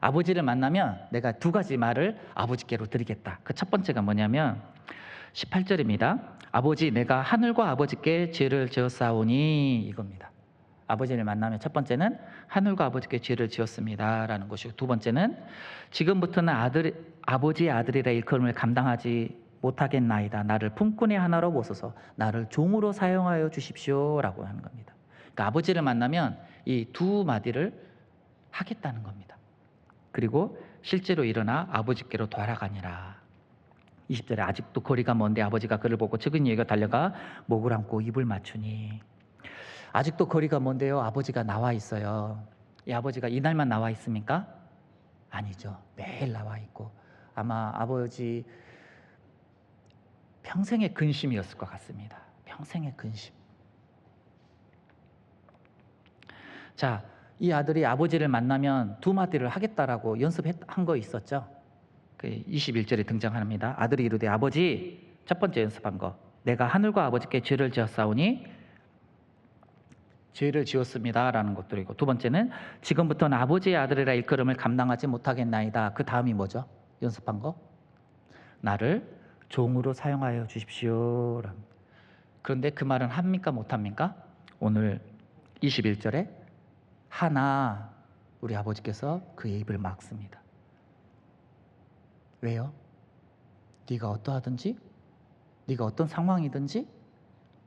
아버지를 만나면 내가 두 가지 말을 아버지께로 드리겠다. 그 첫 번째가 뭐냐면 18절입니다. 아버지, 내가 하늘과 아버지께 죄를 지었사오니, 이겁니다. 아버지를 만나면 첫 번째는 하늘과 아버지께 죄를 지었습니다라는 것이고, 두 번째는 지금부터는 아버지의 아들이라 일컬음을 감당하지 못하겠나이다. 나를 품꾼의 하나로 모셔서 나를 종으로 사용하여 주십시오라고 하는 겁니다. 그러니까 아버지를 만나면 이 두 마디를 하겠다는 겁니다. 그리고 실제로 일어나 아버지께로 돌아가니라. 20절에 아직도 거리가 먼데 아버지가 그를 보고 측은히 여겨 달려가 목을 안고 입을 맞추니. 아직도 거리가 먼데요. 아버지가 나와 있어요. 이 아버지가 이날만 나와 있습니까? 아니죠. 매일 나와 있고, 아마 아버지 평생의 근심이었을 것 같습니다. 평생의 근심. 자, 이 아들이 아버지를 만나면 두 마디를 하겠다라고 연습한 거 있었죠? 그 21절에 등장합니다. 아들이 이르되 아버지, 첫 번째 연습한 거, 내가 하늘과 아버지께 죄를 지었사오니 죄를 지었습니다라는 것들이고, 두 번째는 지금부터는 아버지의 아들이라 일컬음을 감당하지 못하겠나이다. 그 다음이 뭐죠? 연습한 거, 나를 종으로 사용하여 주십시오. 그런데 그 말은 합니까 못합니까? 오늘 21절에 하나 우리 아버지께서 그의 입을 막습니다. 왜요? 네가 어떠하든지, 네가 어떤 상황이든지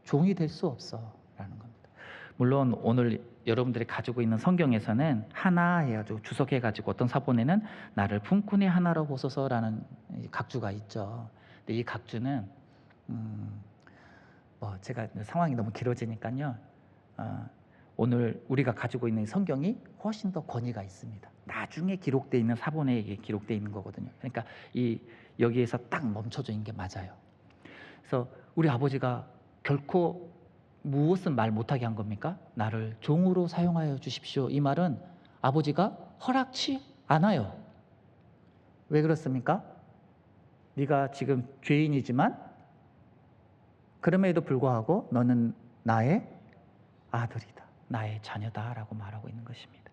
종이 될 수 없어 라는 겁니다. 물론 오늘 여러분들이 가지고 있는 성경에서는 하나 해가지고 주석해가지고 어떤 사본에는 나를 품꾼의 하나로 보소서라는 각주가 있죠. 근데 이 각주는 제가 상황이 너무 길어지니까요. 오늘 우리가 가지고 있는 성경이 훨씬 더 권위가 있습니다. 나중에 기록되어 있는 사본에 기록되어 있는 거거든요. 그러니까 여기에서 딱 멈춰져 있는 게 맞아요. 그래서 우리 아버지가 결코 무엇은 말 못하게 한 겁니까? 나를 종으로 사용하여 주십시오. 이 말은 아버지가 허락치 않아요. 왜 그렇습니까? 네가 지금 죄인이지만 그럼에도 불구하고 너는 나의 아들이다, 나의 자녀다라고 말하고 있는 것입니다.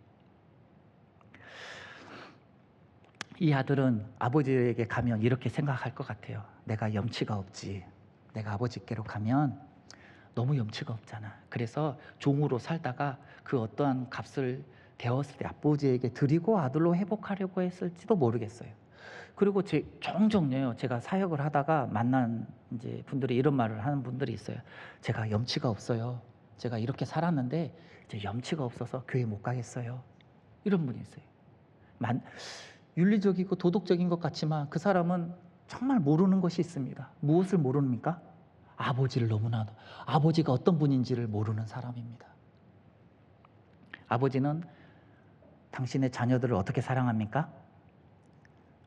이 아들은 아버지에게 가면 이렇게 생각할 것 같아요. 내가 염치가 없지. 내가 아버지께로 가면 너무 염치가 없잖아. 그래서 종으로 살다가 그 어떠한 값을 되었을 때 아버지에게 드리고 아들로 회복하려고 했을지도 모르겠어요. 그리고 종종요, 제가 사역을 하다가 만난 이제 분들이 이런 말을 하는 분들이 있어요. 제가 염치가 없어요. 제가 이렇게 살았는데 이제 염치가 없어서 교회 못 가겠어요. 이런 분이 있어요. 윤리적이고 도덕적인 것 같지만 그 사람은 정말 모르는 것이 있습니다. 무엇을 모릅니까? 아버지를 너무나, 아버지가 어떤 분인지를 모르는 사람입니다. 아버지는 당신의 자녀들을 어떻게 사랑합니까?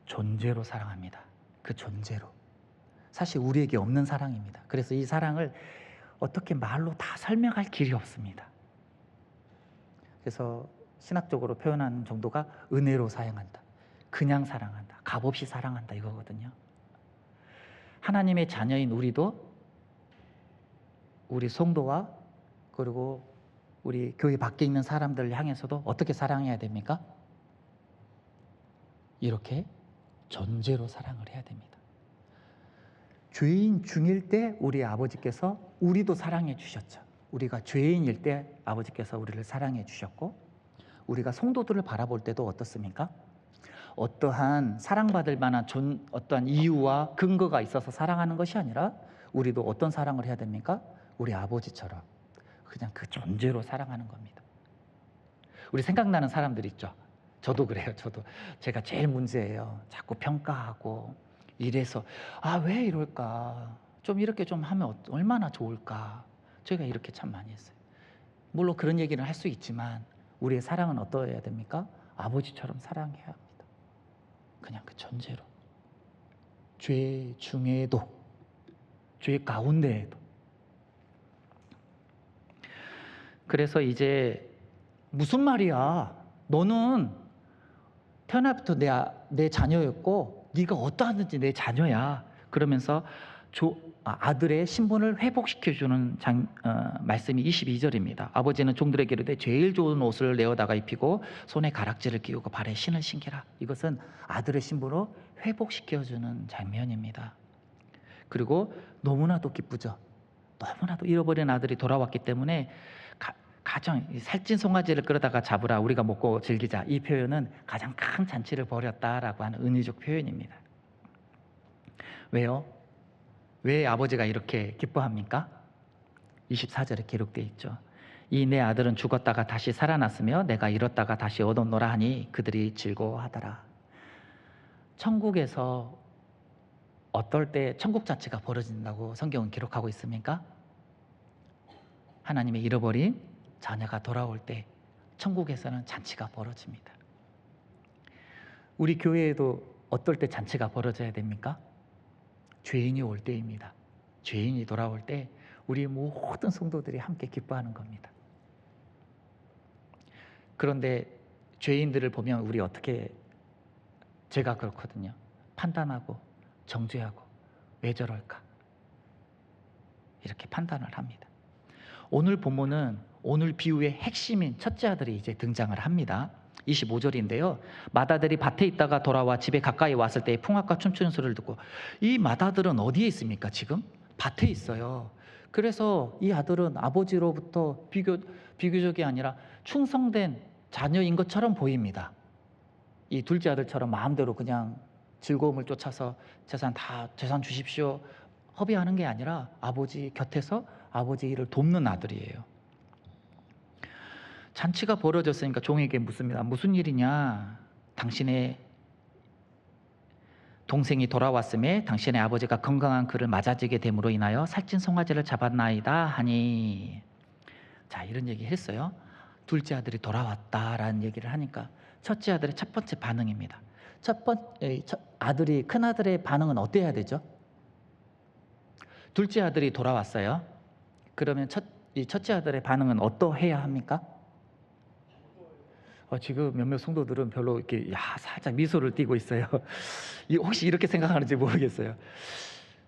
존재로 사랑합니다. 그 존재로. 사실 우리에게 없는 사랑입니다. 그래서 이 사랑을 어떻게 말로 다 설명할 길이 없습니다. 그래서 신학적으로 표현하는 정도가 은혜로 사랑한다, 그냥 사랑한다, 값없이 사랑한다 이거거든요. 하나님의 자녀인 우리도 우리 성도와 그리고 우리 교회 밖에 있는 사람들을 향해서도 어떻게 사랑해야 됩니까? 이렇게 존재로 사랑을 해야 됩니다. 죄인 중일 때 우리 아버지께서 우리도 사랑해 주셨죠. 우리가 죄인일 때 아버지께서 우리를 사랑해 주셨고, 우리가 성도들을 바라볼 때도 어떻습니까? 어떠한 사랑받을 만한 어떠한 이유와 근거가 있어서 사랑하는 것이 아니라 우리도 어떤 사랑을 해야 됩니까? 우리 아버지처럼 그냥 그 존재로 사랑하는 겁니다. 우리 생각나는 사람들 있죠. 저도 그래요. 제가 제일 문제예요. 자꾸 평가하고 이래서 왜 이럴까, 좀 이렇게 좀 하면 얼마나 좋을까. 저희가 이렇게 참 많이 했어요. 물론 그런 얘기를 할 수 있지만 우리의 사랑은 어떠해야 됩니까? 아버지처럼 사랑해야 합니다. 그냥 그 존재로. 죄 중에도, 죄 가운데에도. 그래서 이제 무슨 말이야, 너는 태어나부터 내 자녀였고 네가 어떠하든지 내 자녀야. 그러면서 아들의 신분을 회복시켜주는 말씀이 22절입니다. 아버지는 종들에게 이르되 제일 좋은 옷을 내어다가 입히고 손에 가락지를 끼우고 발에 신을 신기라. 이것은 아들의 신분으로 회복시켜주는 장면입니다. 그리고 너무나도 기쁘죠. 너무나도 잃어버린 아들이 돌아왔기 때문에 가정, 이 살찐 송아지를 끌어다가 잡으라 우리가 먹고 즐기자, 이 표현은 가장 큰 잔치를 벌였다라고 하는 은유적 표현입니다. 왜요? 왜 아버지가 이렇게 기뻐합니까? 24절에 기록되어 있죠. 이 내 아들은 죽었다가 다시 살아났으며 내가 잃었다가 다시 얻었노라 하니 그들이 즐거워하더라. 천국에서 어떨 때 천국 자체가 벌어진다고 성경은 기록하고 있습니까? 하나님의 잃어버린 자녀가 돌아올 때 천국에서는 잔치가 벌어집니다. 우리 교회에도 어떨 때 잔치가 벌어져야 됩니까? 죄인이 올 때입니다. 죄인이 돌아올 때 우리 모든 성도들이 함께 기뻐하는 겁니다. 그런데 죄인들을 보면 우리 어떻게, 제가 그렇거든요. 판단하고 정죄하고 왜 저럴까? 이렇게 판단을 합니다. 오늘 본문은 오늘 비유의 핵심인 첫째 아들이 이제 등장을 합니다. 25절인데요. 맏아들이 밭에 있다가 돌아와 집에 가까이 왔을 때 풍악과 춤추는 소리를 듣고, 이 맏아들은 어디에 있습니까? 지금 밭에 있어요. 그래서 이 아들은 아버지로부터 비교적이 아니라 충성된 자녀인 것처럼 보입니다. 이 둘째 아들처럼 마음대로 그냥 즐거움을 쫓아서 재산 주십시오 허비하는 게 아니라 아버지 곁에서 아버지 일을 돕는 아들이에요. 잔치가 벌어졌으니까 종에게 묻습니다. 무슨 일이냐? 당신의 동생이 돌아왔음에 당신의 아버지가 건강한 그를 맞아지게 됨으로 인하여 살찐 송아지를 잡았나이다 하니, 자, 이런 얘기 했어요. 둘째 아들이 돌아왔다라는 얘기를 하니까 첫째 아들의 첫 번째 반응입니다. 큰 아들의 반응은 어때야 되죠? 둘째 아들이 돌아왔어요. 그러면 첫째 아들의 반응은 어떠해야 합니까? 지금 몇몇 성도들은 별로 이렇게 살짝 미소를 띠고 있어요. 혹시 이렇게 생각하는지 모르겠어요.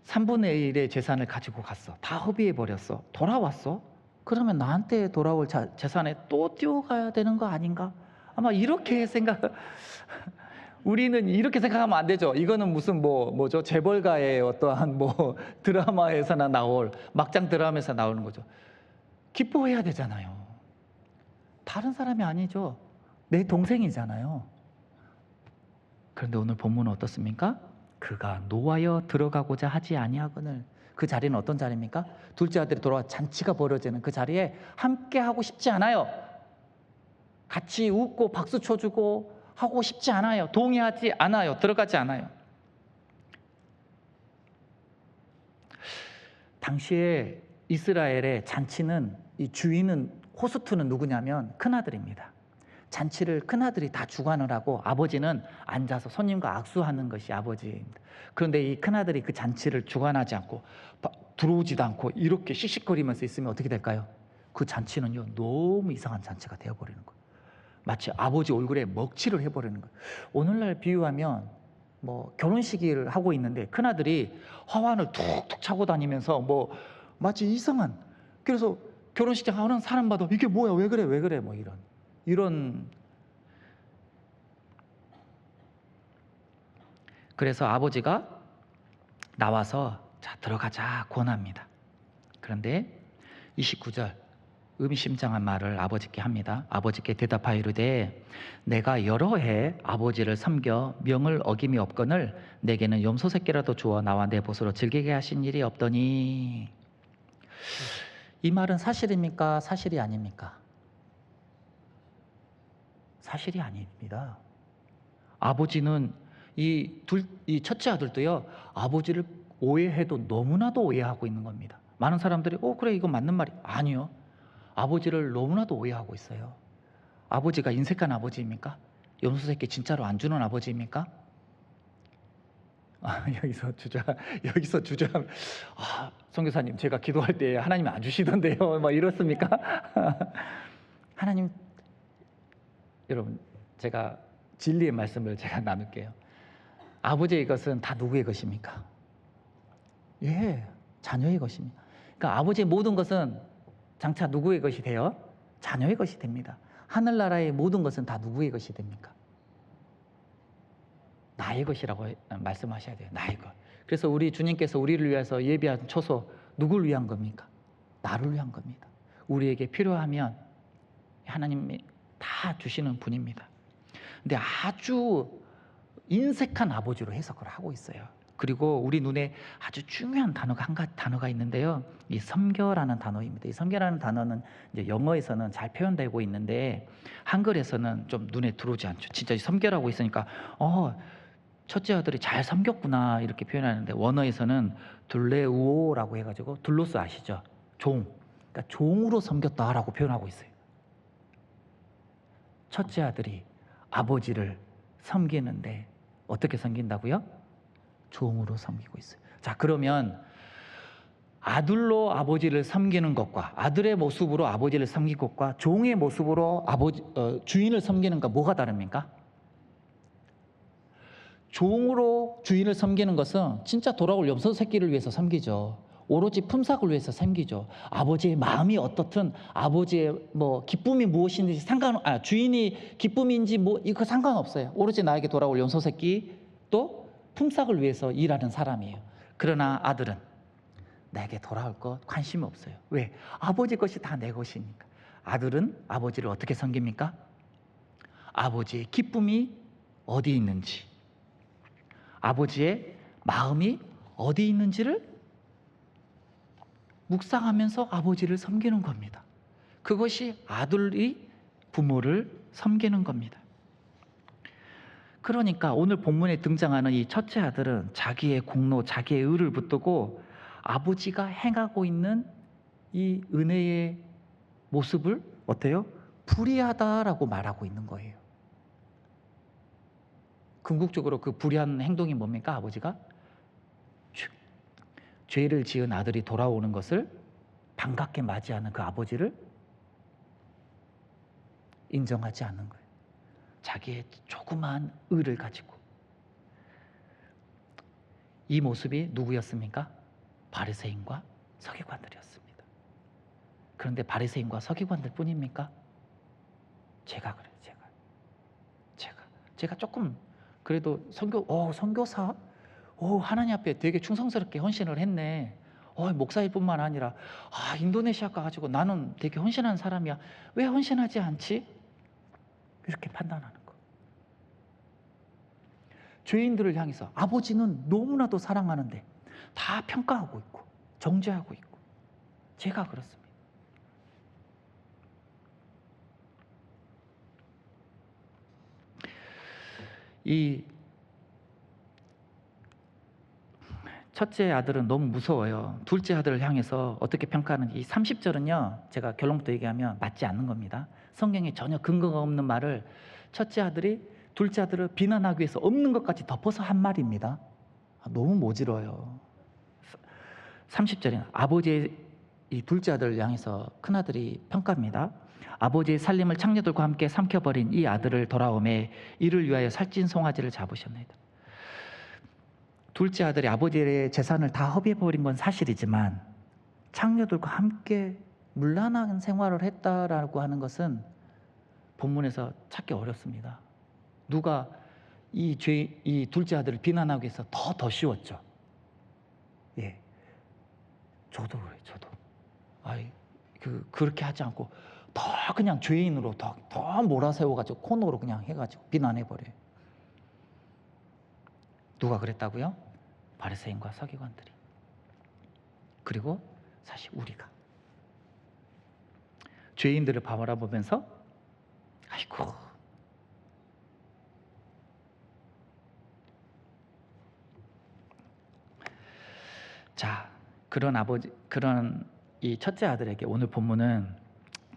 3분의 1의 재산을 가지고 갔어. 다 허비해 버렸어. 돌아왔어? 그러면 나한테 돌아올 재산에 또 띄워가야 되는 거 아닌가? 아마 이렇게 우리는 이렇게 생각하면 안 되죠. 이거는 무슨 뭐죠? 재벌가의 어떠한 드라마에서나 나올, 막장 드라마에서 나오는 거죠. 기뻐해야 되잖아요. 다른 사람이 아니죠. 내 동생이잖아요. 그런데 오늘 본문은 어떻습니까? 그가 노하여 들어가고자 하지 아니하거늘. 그 자리는 어떤 자리입니까? 둘째 아들이 돌아와 잔치가 벌어지는 그 자리에 함께 하고 싶지 않아요. 같이 웃고 박수 쳐주고 하고 싶지 않아요. 동의하지 않아요. 들어가지 않아요. 당시에 이스라엘의 잔치는, 이 주인은, 호스트는 누구냐면 큰아들입니다. 잔치를 큰아들이 다 주관을 하고 아버지는 앉아서 손님과 악수하는 것이 아버지입니다. 그런데 이 큰아들이 그 잔치를 주관하지 않고 들어오지도 않고 이렇게 씩씩거리면서 있으면 어떻게 될까요? 그 잔치는요, 너무 이상한 잔치가 되어버리는 거예요. 마치 아버지 얼굴에 먹칠을 해버리는 거예요. 오늘날 비유하면 결혼식을 하고 있는데 큰아들이 화환을 툭툭 차고 다니면서 마치 이상한, 그래서 결혼식장 하는 사람마다 이게 뭐야, 왜 그래 이런. 그래서 아버지가 나와서 자, 들어가자 권합니다. 그런데 29절 의미심장한 말을 아버지께 합니다. 아버지께 대답하여 이르되 내가 여러 해 아버지를 섬겨 명을 어김이 없거늘 내게는 염소 새끼라도 주어 나와 내 보수로 즐기게 하신 일이 없더니. 이 말은 사실입니까? 사실이 아닙니까? 사실이 아닙니다. 아버지는 이 첫째 아들도요, 아버지를 오해해도 너무나도 오해하고 있는 겁니다. 많은 사람들이 그래 이거 맞는 말이 아니요. 아버지를 너무나도 오해하고 있어요. 아버지가 인색한 아버지입니까? 염소 새끼 진짜로 안 주는 아버지입니까? 여기서 주저하면 선교사님 제가 기도할 때 하나님이 안 주시던데요 이렇습니까? 하나님, 여러분 제가 진리의 말씀을 제가 나눌게요. 아버지의 것은 다 누구의 것입니까? 자녀의 것입니다. 그러니까 아버지의 모든 것은 장차 누구의 것이 돼요? 자녀의 것이 됩니다. 하늘나라의 모든 것은 다 누구의 것이 됩니까? 나의 것이라고 말씀하셔야 돼요. 나의 것. 그래서 우리 주님께서 우리를 위해서 예비한 초소 누구를 위한 겁니까? 나를 위한 겁니다. 우리에게 필요하면 하나님이 다 주시는 분입니다. 근데 아주 인색한 아버지로 해석을 하고 있어요. 그리고 우리 눈에 아주 중요한 단어가 한 가지 단어가 있는데요. 이 섬겨라는 단어입니다. 이 섬겨라는 단어는 이제 영어에서는 잘 표현되고 있는데 한글에서는 좀 눈에 들어오지 않죠. 진짜 섬겨라고 있으니까 첫째 아들이 잘 섬겼구나 이렇게 표현하는데 원어에서는 둘레우오라고 해가지고 둘로스 아시죠? 종. 그러니까 종으로 섬겼다라고 표현하고 있어요. 첫째 아들이 아버지를 섬기는데 어떻게 섬긴다고요? 종으로 섬기고 있어요. 자, 그러면 아들로 아버지를 섬기는 것과 아들의 모습으로 아버지를 섬기는 것과 종의 모습으로 주인을 섬기는 것 뭐가 다릅니까? 종으로 주인을 섬기는 것은 진짜 돌아올 염소 새끼를 위해서 섬기죠. 오로지 품삯을 위해서 섬기죠. 아버지의 마음이 어떻든 아버지의 기쁨이 무엇인지 주인이 기쁨인지 이거 상관없어요. 오로지 나에게 돌아올 염소 새끼 또 품삯을 위해서 일하는 사람이에요. 그러나 아들은 내게 돌아올 것 관심이 없어요. 왜? 아버지 것이 다 내 것이니까. 아들은 아버지를 어떻게 섬깁니까? 아버지의 기쁨이 어디 있는지, 아버지의 마음이 어디 있는지를 묵상하면서 아버지를 섬기는 겁니다. 그것이 아들이 부모를 섬기는 겁니다. 그러니까 오늘 본문에 등장하는 이 첫째 아들은 자기의 공로, 자기의 의를 붙들고 아버지가 행하고 있는 이 은혜의 모습을 어때요? 불의하다라고 말하고 있는 거예요. 궁극적으로 그 불의한 행동이 뭡니까? 아버지가 죄를 지은 아들이 돌아오는 것을 반갑게 맞이하는 그 아버지를 인정하지 않는 거예요. 자기의 조그마한 의를 가지고. 이 모습이 누구였습니까? 바리새인과 서기관들이었습니다. 그런데 바리새인과 서기관들 뿐입니까? 제가 그래요. 제가 조금 그래도 선교사 하나님 앞에 되게 충성스럽게 헌신을 했네. 목사일뿐만 아니라 인도네시아 가가지고 나는 되게 헌신한 사람이야. 왜 헌신하지 않지? 이렇게 판단하는 거. 죄인들을 향해서 아버지는 너무나도 사랑하는데 다 평가하고 있고 정죄하고 있고. 제가 그렇습니다. 이 첫째 아들은 너무 무서워요. 둘째 아들을 향해서 어떻게 평가하는지. 이 30절은요, 제가 결론부터 얘기하면 맞지 않는 겁니다. 성경에 전혀 근거가 없는 말을 첫째 아들이 둘째 아들을 비난하기 위해서 없는 것까지 덮어서 한 말입니다. 너무 모질어요. 30절에는 아버지의 이 둘째 아들을 향해서 큰아들이 평가합니다. 아버지의 살림을 창녀들과 함께 삼켜버린 이 아들을 돌아오매 이를 위하여 살찐 송아지를 잡으셨나이다. 둘째 아들이 아버지의 재산을 다 허비해버린 건 사실이지만 창녀들과 함께 문란한 생활을 했다라고 하는 것은 본문에서 찾기 어렵습니다. 누가 이 둘째 아들을 비난하기 위해서 더 쉬웠죠. 예, 저도 그래요. 저도 그렇게 하지 않고 더 그냥 죄인으로 더 몰아세워가지고 코너로 그냥 해가지고 비난해버려요. 누가 그랬다고요? 바리새인과 서기관들이. 그리고 사실 우리가 죄인들을 바라보면서 아이고 자, 그런 이 첫째 아들에게 오늘 본문은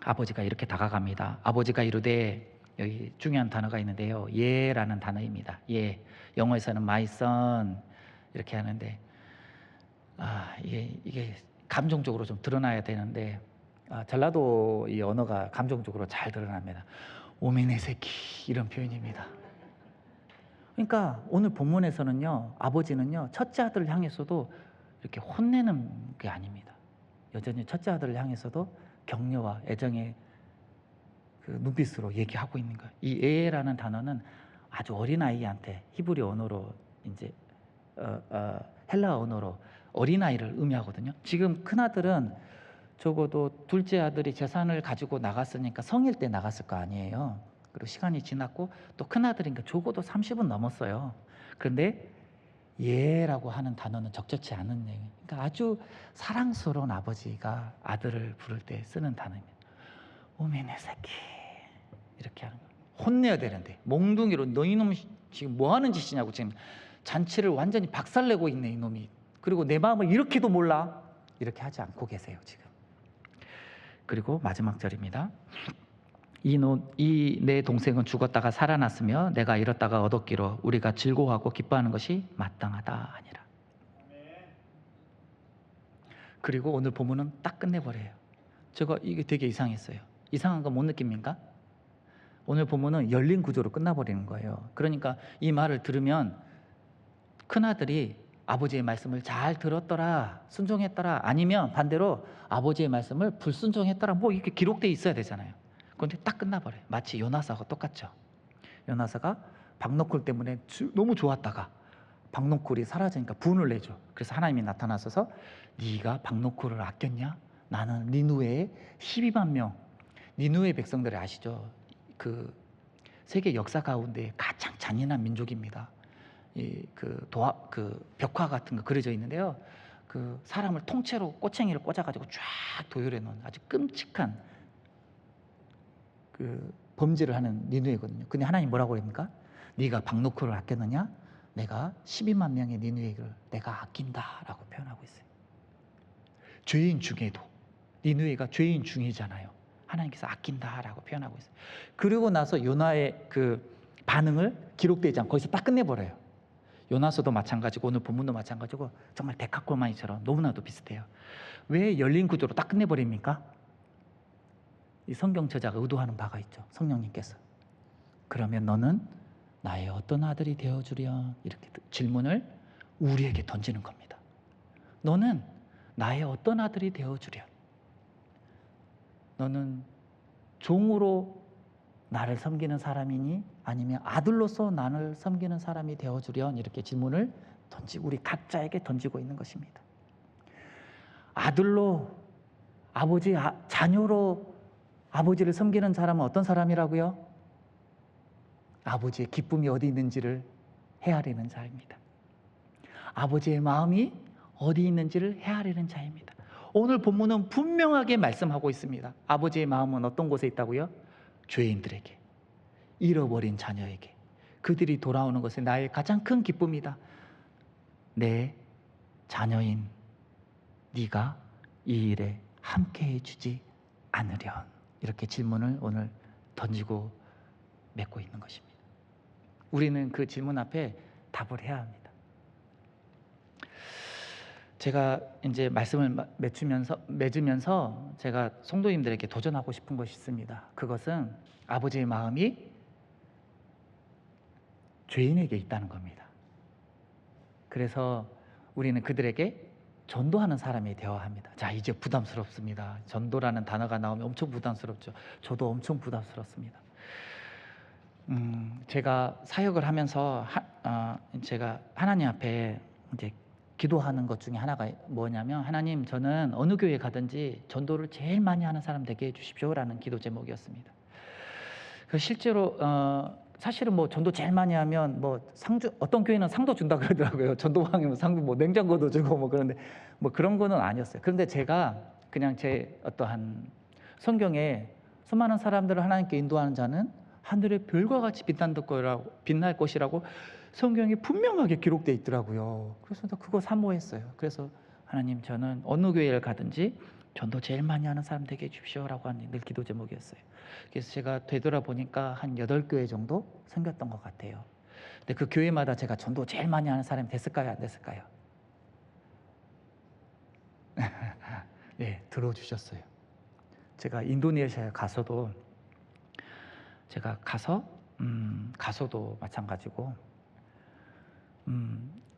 아버지가 이렇게 다가갑니다. 아버지가 이르되, 여기 중요한 단어가 있는데요, 예라는 단어입니다. 예, 영어에서는 my son 이렇게 하는데 이게 감정적으로 좀 드러나야 되는데 전라도 이 언어가 감정적으로 잘 드러납니다. 오메 내 새끼 이런 표현입니다. 그러니까 오늘 본문에서는요, 아버지는요 첫째 아들을 향해서도 이렇게 혼내는 게 아닙니다. 여전히 첫째 아들을 향해서도 격려와 애정의 그 눈빛으로 얘기하고 있는 거예요. 이 에라는 단어는 아주 어린 아이한테 히브리 언어로 이제 헬라 언어로 어린 아이를 의미하거든요. 지금 큰 아들은 적어도 둘째 아들이 재산을 가지고 나갔으니까 성일 때 나갔을 거 아니에요. 그리고 시간이 지났고 또 큰아들이니까 적어도 30은 넘었어요. 그런데 예라고 하는 단어는 적절치 않은 얘기. 그러니까 아주 사랑스러운 아버지가 아들을 부를 때 쓰는 단어입니다. 오메네사키 이렇게 하는 거예요. 혼내야 되는데 몽둥이로 너 이놈 지금 뭐 하는 짓이냐고 지금 잔치를 완전히 박살내고 있네 이놈이. 그리고 내 마음을 이렇게도 몰라. 이렇게 하지 않고 계세요 지금. 그리고 마지막 절입니다. 이 내 동생은 죽었다가 살아났으며 내가 잃었다가 얻었기로 우리가 즐거워하고 기뻐하는 것이 마땅하다 하니라. 그리고 오늘 본문은 딱 끝내버려요. 이게 되게 이상했어요. 이상한 거 못 느낍니까? 오늘 본문은 열린 구조로 끝나버리는 거예요. 그러니까 이 말을 들으면 큰아들이 아버지의 말씀을 잘 들었더라, 순종했더라, 아니면 반대로 아버지의 말씀을 불순종했더라, 뭐 이렇게 기록되어 있어야 되잖아요. 그런데 딱 끝나버려요. 마치 요나사하고 똑같죠. 요나사가 박노콜 때문에 너무 좋았다가 박노콜이 사라지니까 분을 내죠. 그래서 하나님이 나타나셔서 네가 박노콜을 아꼈냐? 나는 니누웨의 12만 명, 니누웨 백성들을 아시죠? 그 세계 역사 가운데 가장 잔인한 민족입니다. 그 벽화 같은 거 그려져 있는데요. 그 사람을 통째로 꼬챙이를 꽂아가지고 쫙 도열해 놓은 아주 끔찍한 그 범죄를 하는 니누에거든요. 근데 하나님 뭐라고 합니까? 네가 박노크를 아꼈느냐? 내가 12만 명의 니누에를 내가 아낀다라고 표현하고 있어요. 죄인 중에도 니누에가 죄인 중이잖아요. 하나님께서 아낀다라고 표현하고 있어요. 그리고 나서 요나의 그 반응을 기록되지 않고 거기서 딱 끝내버려요. 요나서도 마찬가지고 오늘 본문도 마찬가지고 정말 데카콜마니처럼 너무나도 비슷해요. 왜 열린 구조로 딱 끝내버립니까? 이 성경 저자가 의도하는 바가 있죠. 성령님께서. 그러면 너는 나의 어떤 아들이 되어주렴? 이렇게 질문을 우리에게 던지는 겁니다. 너는 나의 어떤 아들이 되어주렴? 너는 종으로 나를 섬기는 사람이니 아니면 아들로서 나를 섬기는 사람이 되어주련? 이렇게 질문을 우리 각자에게 던지고 있는 것입니다. 아들로 자녀로 아버지를 섬기는 사람은 어떤 사람이라고요? 아버지의 기쁨이 어디 있는지를 헤아리는 자입니다. 아버지의 마음이 어디 있는지를 헤아리는 자입니다. 오늘 본문은 분명하게 말씀하고 있습니다. 아버지의 마음은 어떤 곳에 있다고요? 죄인들에게, 잃어버린 자녀에게. 그들이 돌아오는 것이 나의 가장 큰 기쁨이다. 내 자녀인 네가 이 일에 함께해 주지 않으련? 이렇게 질문을 오늘 던지고 맺고 있는 것입니다. 우리는 그 질문 앞에 답을 해야 합니다. 제가 이제 말씀을 맺으면서 제가 성도님들에게 도전하고 싶은 것이 있습니다. 그것은 아버지의 마음이 죄인에게 있다는 겁니다. 그래서 우리는 그들에게 전도하는 사람이 되어야 합니다. 자, 이제 부담스럽습니다. 전도라는 단어가 나오면 엄청 부담스럽죠. 저도 엄청 부담스럽습니다. 제가 사역을 하면서 제가 하나님 앞에 이제 기도하는 것 중에 하나가 뭐냐면, 하나님, 저는 어느 교회 가든지 전도를 제일 많이 하는 사람 되게 해주십시오라는 기도 제목이었습니다. 실제로 사실은 뭐 전도 제일 많이 하면 뭐 어떤 교회는 상도 준다 그러더라고요. 전도왕이면 상도 뭐 냉장고도 주고 뭐 그런데 뭐 그런 거는 아니었어요. 그런데 제가 그냥 제 어떠한 성경에 수많은 사람들을 하나님께 인도하는 자는 하늘의 별과 같이 빛날 것이라고 성경이 분명하게 기록되어 있더라고요. 그래서 그거 사모했어요. 그래서 하나님, 저는 어느 교회를 가든지 전도 제일 많이 하는 사람 되게 해주십시오라고 하는 늘 기도 제목이었어요. 그래서 제가 되돌아보니까 한 8교회 정도 생겼던 것 같아요. 근데 그 교회마다 제가 전도 제일 많이 하는 사람이 됐을까요? 안 됐을까요? 네, 들어주셨어요. 제가 인도네시아에 가서도 가서도 마찬가지고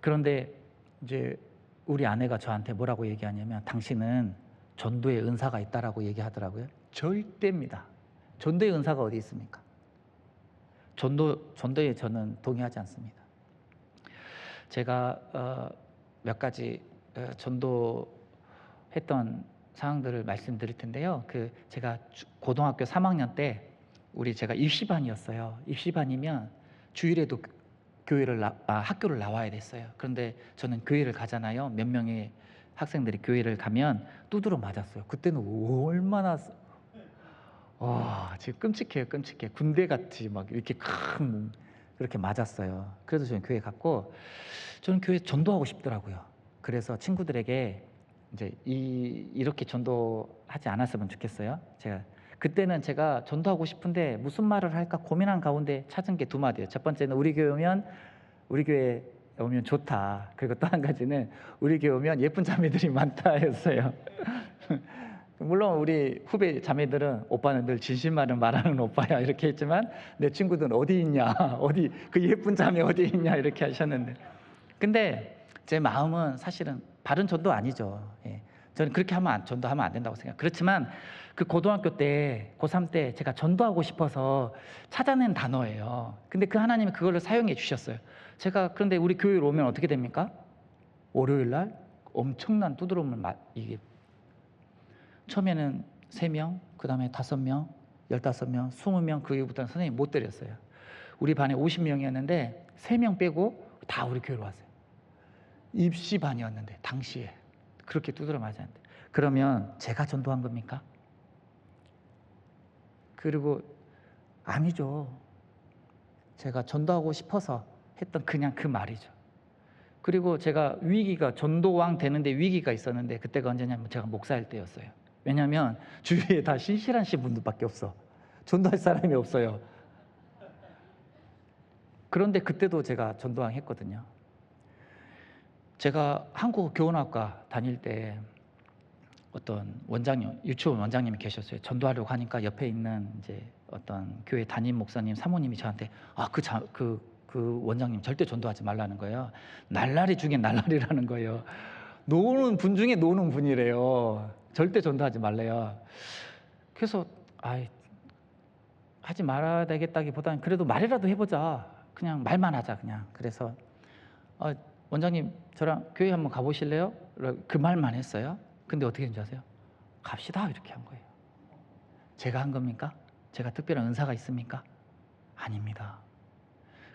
그런데 이제 우리 아내가 저한테 뭐라고 얘기하냐면, 당신은 전도의 은사가 있다라고 얘기하더라고요. 절대입니다. 전도의 은사가 어디 있습니까? 전도에 저는 동의하지 않습니다. 제가 몇 가지 전도했던 상황들을 말씀드릴 텐데요. 제가 고등학교 3학년 때 제가 입시반이었어요. 입시반이면 주일에도 학교를 나와야 됐어요. 그런데 저는 교회를 가잖아요. 몇 명의 학생들이 교회를 가면 두드러 맞았어요. 그때는 얼마나 지금 끔찍해요, 끔찍해. 군대같이 막 이렇게 그렇게 맞았어요. 그래서 저는 교회 갔고, 저는 교회 전도하고 싶더라고요. 그래서 친구들에게 이제 이렇게 전도하지 않았으면 좋겠어요. 그때는 제가 전도하고 싶은데 무슨 말을 할까 고민한 가운데 찾은 게 두 마디예요. 첫 번째는 우리 교회 오면 좋다. 그리고 또 한 가지는 우리 교회 오면 예쁜 자매들이 많다였어요. 물론 우리 후배 자매들은 오빠는 늘 진실만을 말하는 오빠야 이렇게 했지만, 내 친구들은 어디 있냐, 어디 그 예쁜 자매 어디 있냐 이렇게 하셨는데, 근데 제 마음은 사실은 바른 전도 아니죠. 예. 저는 그렇게 전도하면 안 된다고 생각해요. 그렇지만 그 고등학교 때, 고3 때 제가 전도하고 싶어서 찾아낸 단어예요. 근데 그 하나님이 그걸로 사용해 주셨어요. 그런데 우리 교회에 오면 어떻게 됩니까? 월요일 날 엄청난 두드러움을 이게 처음에는 3명, 그 다음에 5명, 15명, 20명, 그 이후부터는 선생님이 못 때렸어요. 우리 반에 50명이었는데 3명 빼고 다 우리 교회로 왔어요. 입시반이었는데 당시에 그렇게 두드러 맞았는데, 그러면 제가 전도한 겁니까? 그리고 아니죠. 제가 전도하고 싶어서 했던 그냥 그 말이죠. 그리고 제가 전도왕 되는데 위기가 있었는데, 그때가 언제냐면 제가 목사일 때였어요. 왜냐하면 주위에 다 신실하신 분들밖에 없어. 전도할 사람이 없어요. 그런데 그때도 제가 전도왕 했거든요. 제가 한국교원학과 다닐 때 어떤 유치원 원장님이 계셨어요. 전도하려고 하니까 옆에 있는 이제 어떤 교회 담임 목사님, 사모님이 저한테 그 원장님 절대 전도하지 말라는 거예요. 날라리 중에 날라리라는 거예요. 노는 분 중에 노는 분이래요. 절대 전도하지 말래요. 그래서 하지 말아야 되겠다기보다는 그래도 말이라도 해보자. 그냥 말만 하자 그냥. 그래서 원장님 저랑 교회 한번 가보실래요? 그 말만 했어요. 근데 어떻게 했는지 아세요? 갑시다 이렇게 한 거예요. 제가 한 겁니까? 제가 특별한 은사가 있습니까? 아닙니다.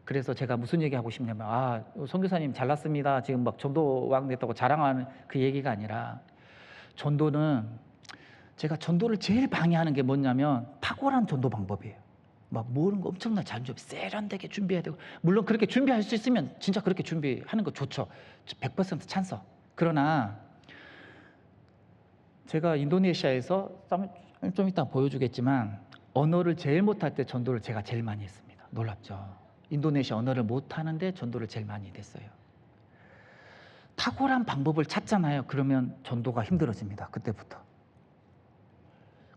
그래서 제가 무슨 얘기하고 싶냐면, 선교사님 잘났습니다, 지금 막 전도왕 됐다고 자랑하는 그 얘기가 아니라, 제가 전도를 제일 방해하는 게 뭐냐면 탁월한 전도 방법이에요. 막 모르는 거 엄청나게 잘 세련되게 준비해야 되고, 물론 그렇게 준비할 수 있으면 진짜 그렇게 준비하는 거 좋죠. 100% 찬성. 그러나 제가 인도네시아에서 좀 이따 보여주겠지만 언어를 제일 못할 때 전도를 제가 제일 많이 했습니다. 놀랍죠. 인도네시아 언어를 못하는데 전도를 제일 많이 됐어요. 탁월한 방법을 찾잖아요. 그러면 전도가 힘들어집니다. 그때부터.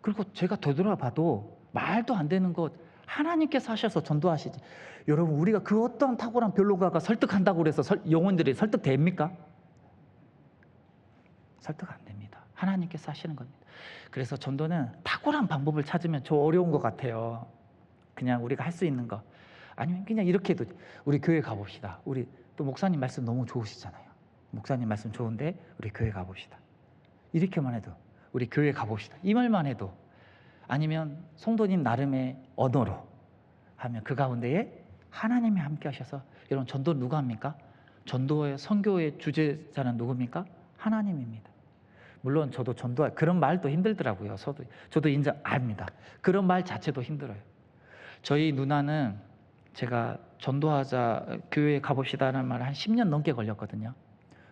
그리고 제가 되돌아봐도 말도 안 되는 것 하나님께서 하셔서 전도하시지. 여러분, 우리가 그 어떤 탁월한 변론가가 설득한다고 그래서 영혼들이 설득됩니까? 설득 안 됩니다. 하나님께서 하시는 겁니다. 그래서 전도는 탁월한 방법을 찾으면 저 어려운 것 같아요. 그냥 우리가 할 수 있는 거. 아니면 그냥 이렇게 해도, 우리 교회 가봅시다. 우리 또 목사님 말씀 너무 좋으시잖아요. 목사님 말씀 좋은데 우리 교회 가봅시다. 이렇게만 해도, 우리 교회 가봅시다. 이 말만 해도, 아니면 성도님 나름의 언어로 하면 그 가운데에 하나님이 함께 하셔서, 여러분 전도 누가 합니까? 전도의 선교의 주제자는 누굽니까? 하나님입니다. 물론 저도 그런 말도 힘들더라고요. 저도 인정합니다. 그런 말 자체도 힘들어요. 저희 누나는 제가 전도하자, 교회에 가봅시다라는 말을 한 10년 넘게 걸렸거든요.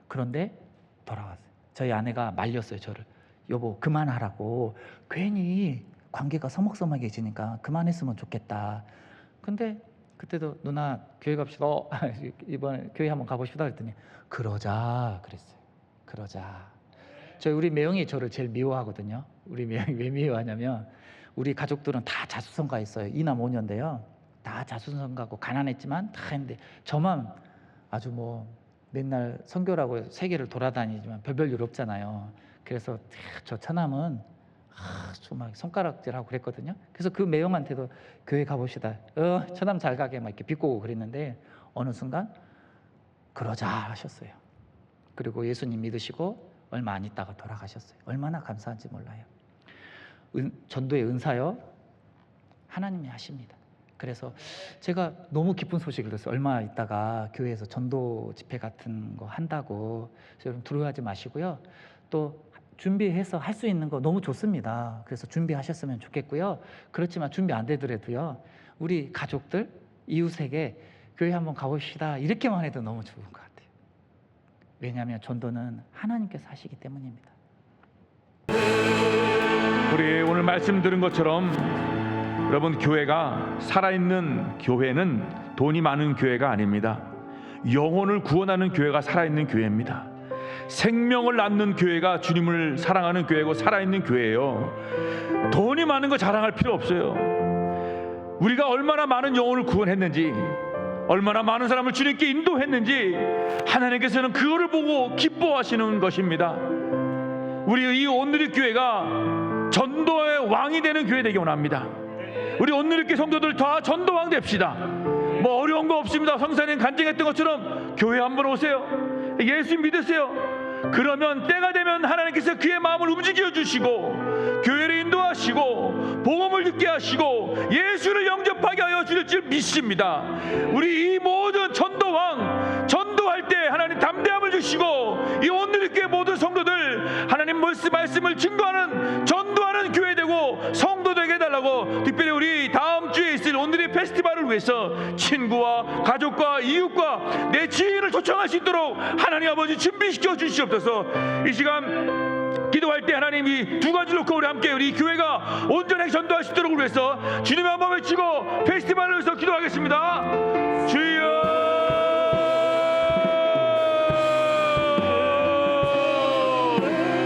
그런데 돌아왔어요. 저희 아내가 말렸어요, 저를. 여보, 그만하라고. 괜히 관계가 서먹서먹해지니까 그만했으면 좋겠다. 근데 그때도 누나 교회 갑시다. 이번에 교회 한번 가봅시다 그랬더니 그러자 그랬어요. 그러자. 우리 매형이 저를 제일 미워하거든요. 우리 매형이 왜 미워하냐면, 우리 가족들은 다 자수성가 있어요. 2남 5녀인데요. 다 자수성가고 가난했지만 다 했는데, 저만 아주 맨날 선교라고 세계를 돌아다니지만 별별 일 없잖아요. 그래서 저 처남은 좀 막 손가락질하고 그랬거든요. 그래서 그 매형한테도 교회 가봅시다. 처남 잘 가게 막 이렇게 비꼬고 그랬는데, 어느 순간 그러자 하셨어요. 그리고 예수님 믿으시고 얼마 안 있다가 돌아가셨어요. 얼마나 감사한지 몰라요. 전도의 은사요, 하나님이 하십니다. 그래서 제가 너무 기쁜 소식을 들었어요. 얼마 있다가 교회에서 전도 집회 같은 거 한다고. 여러분 두려워하지 마시고요. 또 준비해서 할 수 있는 거 너무 좋습니다. 그래서 준비하셨으면 좋겠고요. 그렇지만 준비 안 되더라도요, 우리 가족들, 이웃에게 교회 한번 가봅시다 이렇게만 해도 너무 좋은 것 같아요. 왜냐하면 전도는 하나님께서 하시기 때문입니다. 우리 오늘 말씀 들은 것처럼 여러분, 교회가 살아있는 교회는 돈이 많은 교회가 아닙니다. 영혼을 구원하는 교회가 살아있는 교회입니다. 생명을 낳는 교회가 주님을 사랑하는 교회고 살아있는 교회예요. 돈이 많은 거 자랑할 필요 없어요. 우리가 얼마나 많은 영혼을 구원했는지, 얼마나 많은 사람을 주님께 인도했는지 하나님께서는 그거를 보고 기뻐하시는 것입니다. 우리 이 온누리 교회가 전도의 왕이 되는 교회 되기 원합니다. 우리 온누리교회 성도들 다 전도왕 됩시다. 뭐 어려운 거 없습니다. 성사님 간증했던 것처럼 교회 한번 오세요. 예수 믿으세요. 그러면 때가 되면 하나님께서 그의 마음을 움직여 주시고 교회를 인도하시고 복음을 듣게 하시고 예수를 영접하게 하여 주실 줄 믿습니다. 우리 이 모든 전도왕, 전도할 때 하나님 담대함을 주시고 이 온누리교회 모든 성도들 하나님 말씀을 증거하는 전도하는 교회 되고 성도 되게 해달라고, 특별히 우리 다음 주에 있을 온누리 페스티벌을 위해서 친구와 가족과 이웃과 내 지인을 초청할 수 있도록 하나님 아버지 준비시켜 주시옵소서. 이 시간 기도할 때 하나님이 두 가지 놓고 우리 함께 우리 교회가 온전하게 전도할 수 있도록 위해서 주님의 한번 외치고 페스티벌을 위해서 기도하겠습니다. 주여,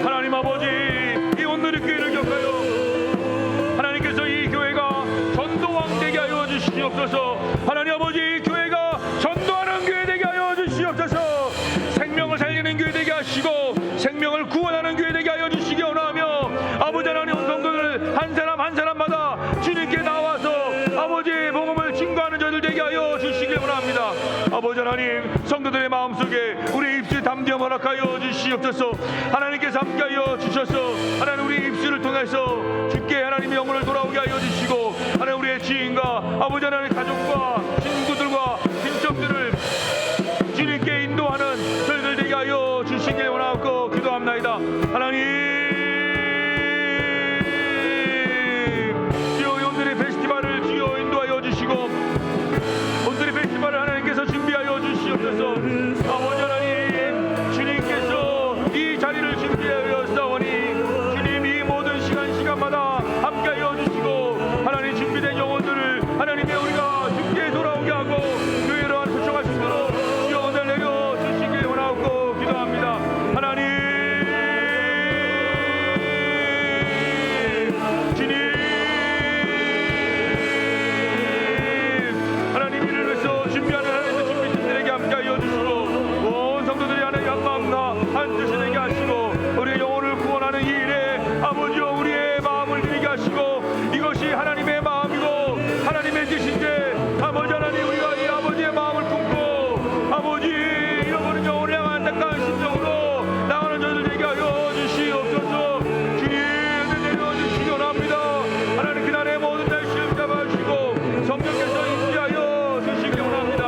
하나님 아버지, 이 온누리 교회를 기억하여 하나님께서 이 교회가 전도왕 되게 하여 주시옵소서. 하나님 아버지, 이 교회가 전도하는 교회 되게 하여 주시옵소서. 생명을 살리는 교회 되게 하시고 생명을 구원하는 교회 되게 하여 주시기 원하며, 아버지 하나님, 성도들 한 사람 한 사람마다 주님께 나와서 아버지의 복음을 증거하는 자들 되게 하여 주시기 원합니다. 아버지 하나님, 성도들의 마음속에 우리 입술 담대함 허락하여 주시옵소서. 하나님께서 함께하여 주셔서 하나님 우리 입술을 통해서 주께 하나님의 영혼을 돌아오게 하여 주시고, 하나님 우리의 지인과 아버지 하나님 가족과 친구들과 친척들을 주님께 인도하는 저희들 되게 하여 주시길 원하고 기도합나이다. 하나님, 주여 오늘의 페스티벌을 주여 인도하여 주시고 오늘의 페스티벌을 하나님께서 준비하여 주시옵소서. 아버지 하나님, 주님께서 이 자리를 준비하여 싸우니 주님 이 모든 시간마다 함께하여 주시고 하나님 준비된 영혼들을 하나님의 우리가 주께 돌아오게 하고 교회로 초청할 수 있도록 주여 오늘 내려 주시길 원하고 기도합니다. 하나님, 주님, 하나님 이를 위해서 준비하는 하나님의 준비팀들에게 함께하여 주시고 온 성도들이 하나님 한 마음과 한 뜻이 되게 하시고 우리의 영혼을 구원하는 이 일에 아버지여 우리의 마음을 드리게 하시고 이것이 하나님의 마음이고 하나님의 뜻인데, 아버지 하나님, 우리가 이 아버지의 마음을 품고 아버지 잃어버린 영혼을 향한 안타까운 심정으로 나가는 저들 되게 하여 주시옵소서. 주님 내려주시기 원합니다. 하나님, 그날의 모든 날 시험 잡아주시고 성령께서 인도하여 주시기 원합니다.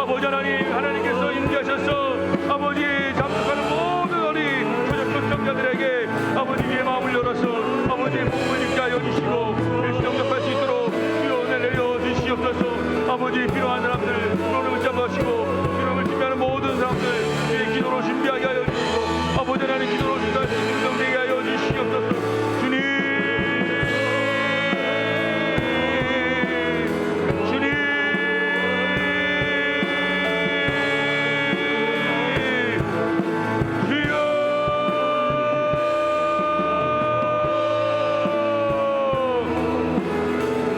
아버지 하나님, 하나님께서 인도하셔서 아버지 잠복하는 모든 어린 초청자들에게 아버지 위의 마음을 열어서 아버지의 복음을 읽게 하여 주시고 일시 영접할 수 있도록 주여 오늘 내려 주시옵소서. 아버지 필요한 사람들 기도를 붙잡으시고 기도를 준비하는 모든 사람들 주의 기도로 준비하게 하여 주시고 아버지 하나님 기도로 준비할 수 있는 성 되게 하여 주시옵소서. 주님, 주님, 주여,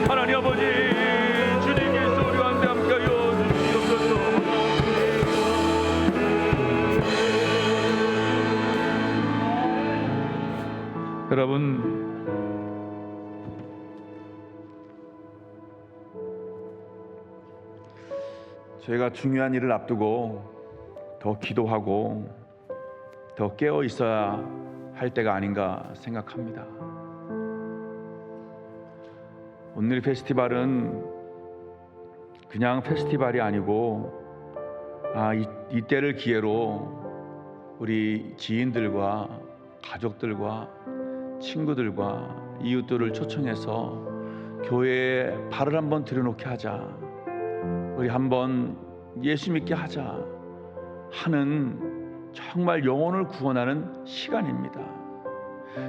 하나님 아버지, 주님께서 우리와 함께하여 주시옵소서. 여러분, 저희가 중요한 일을 앞두고 더 기도하고 더 깨어 있어야 할 때가 아닌가 생각합니다. 오늘의 페스티벌은 그냥 페스티벌이 아니고 이때를 기회로 우리 지인들과 가족들과 친구들과 이웃들을 초청해서 교회에 발을 한번 들여놓게 하자, 우리 한번 예수 믿게 하자 하는 정말 영혼을 구원하는 시간입니다.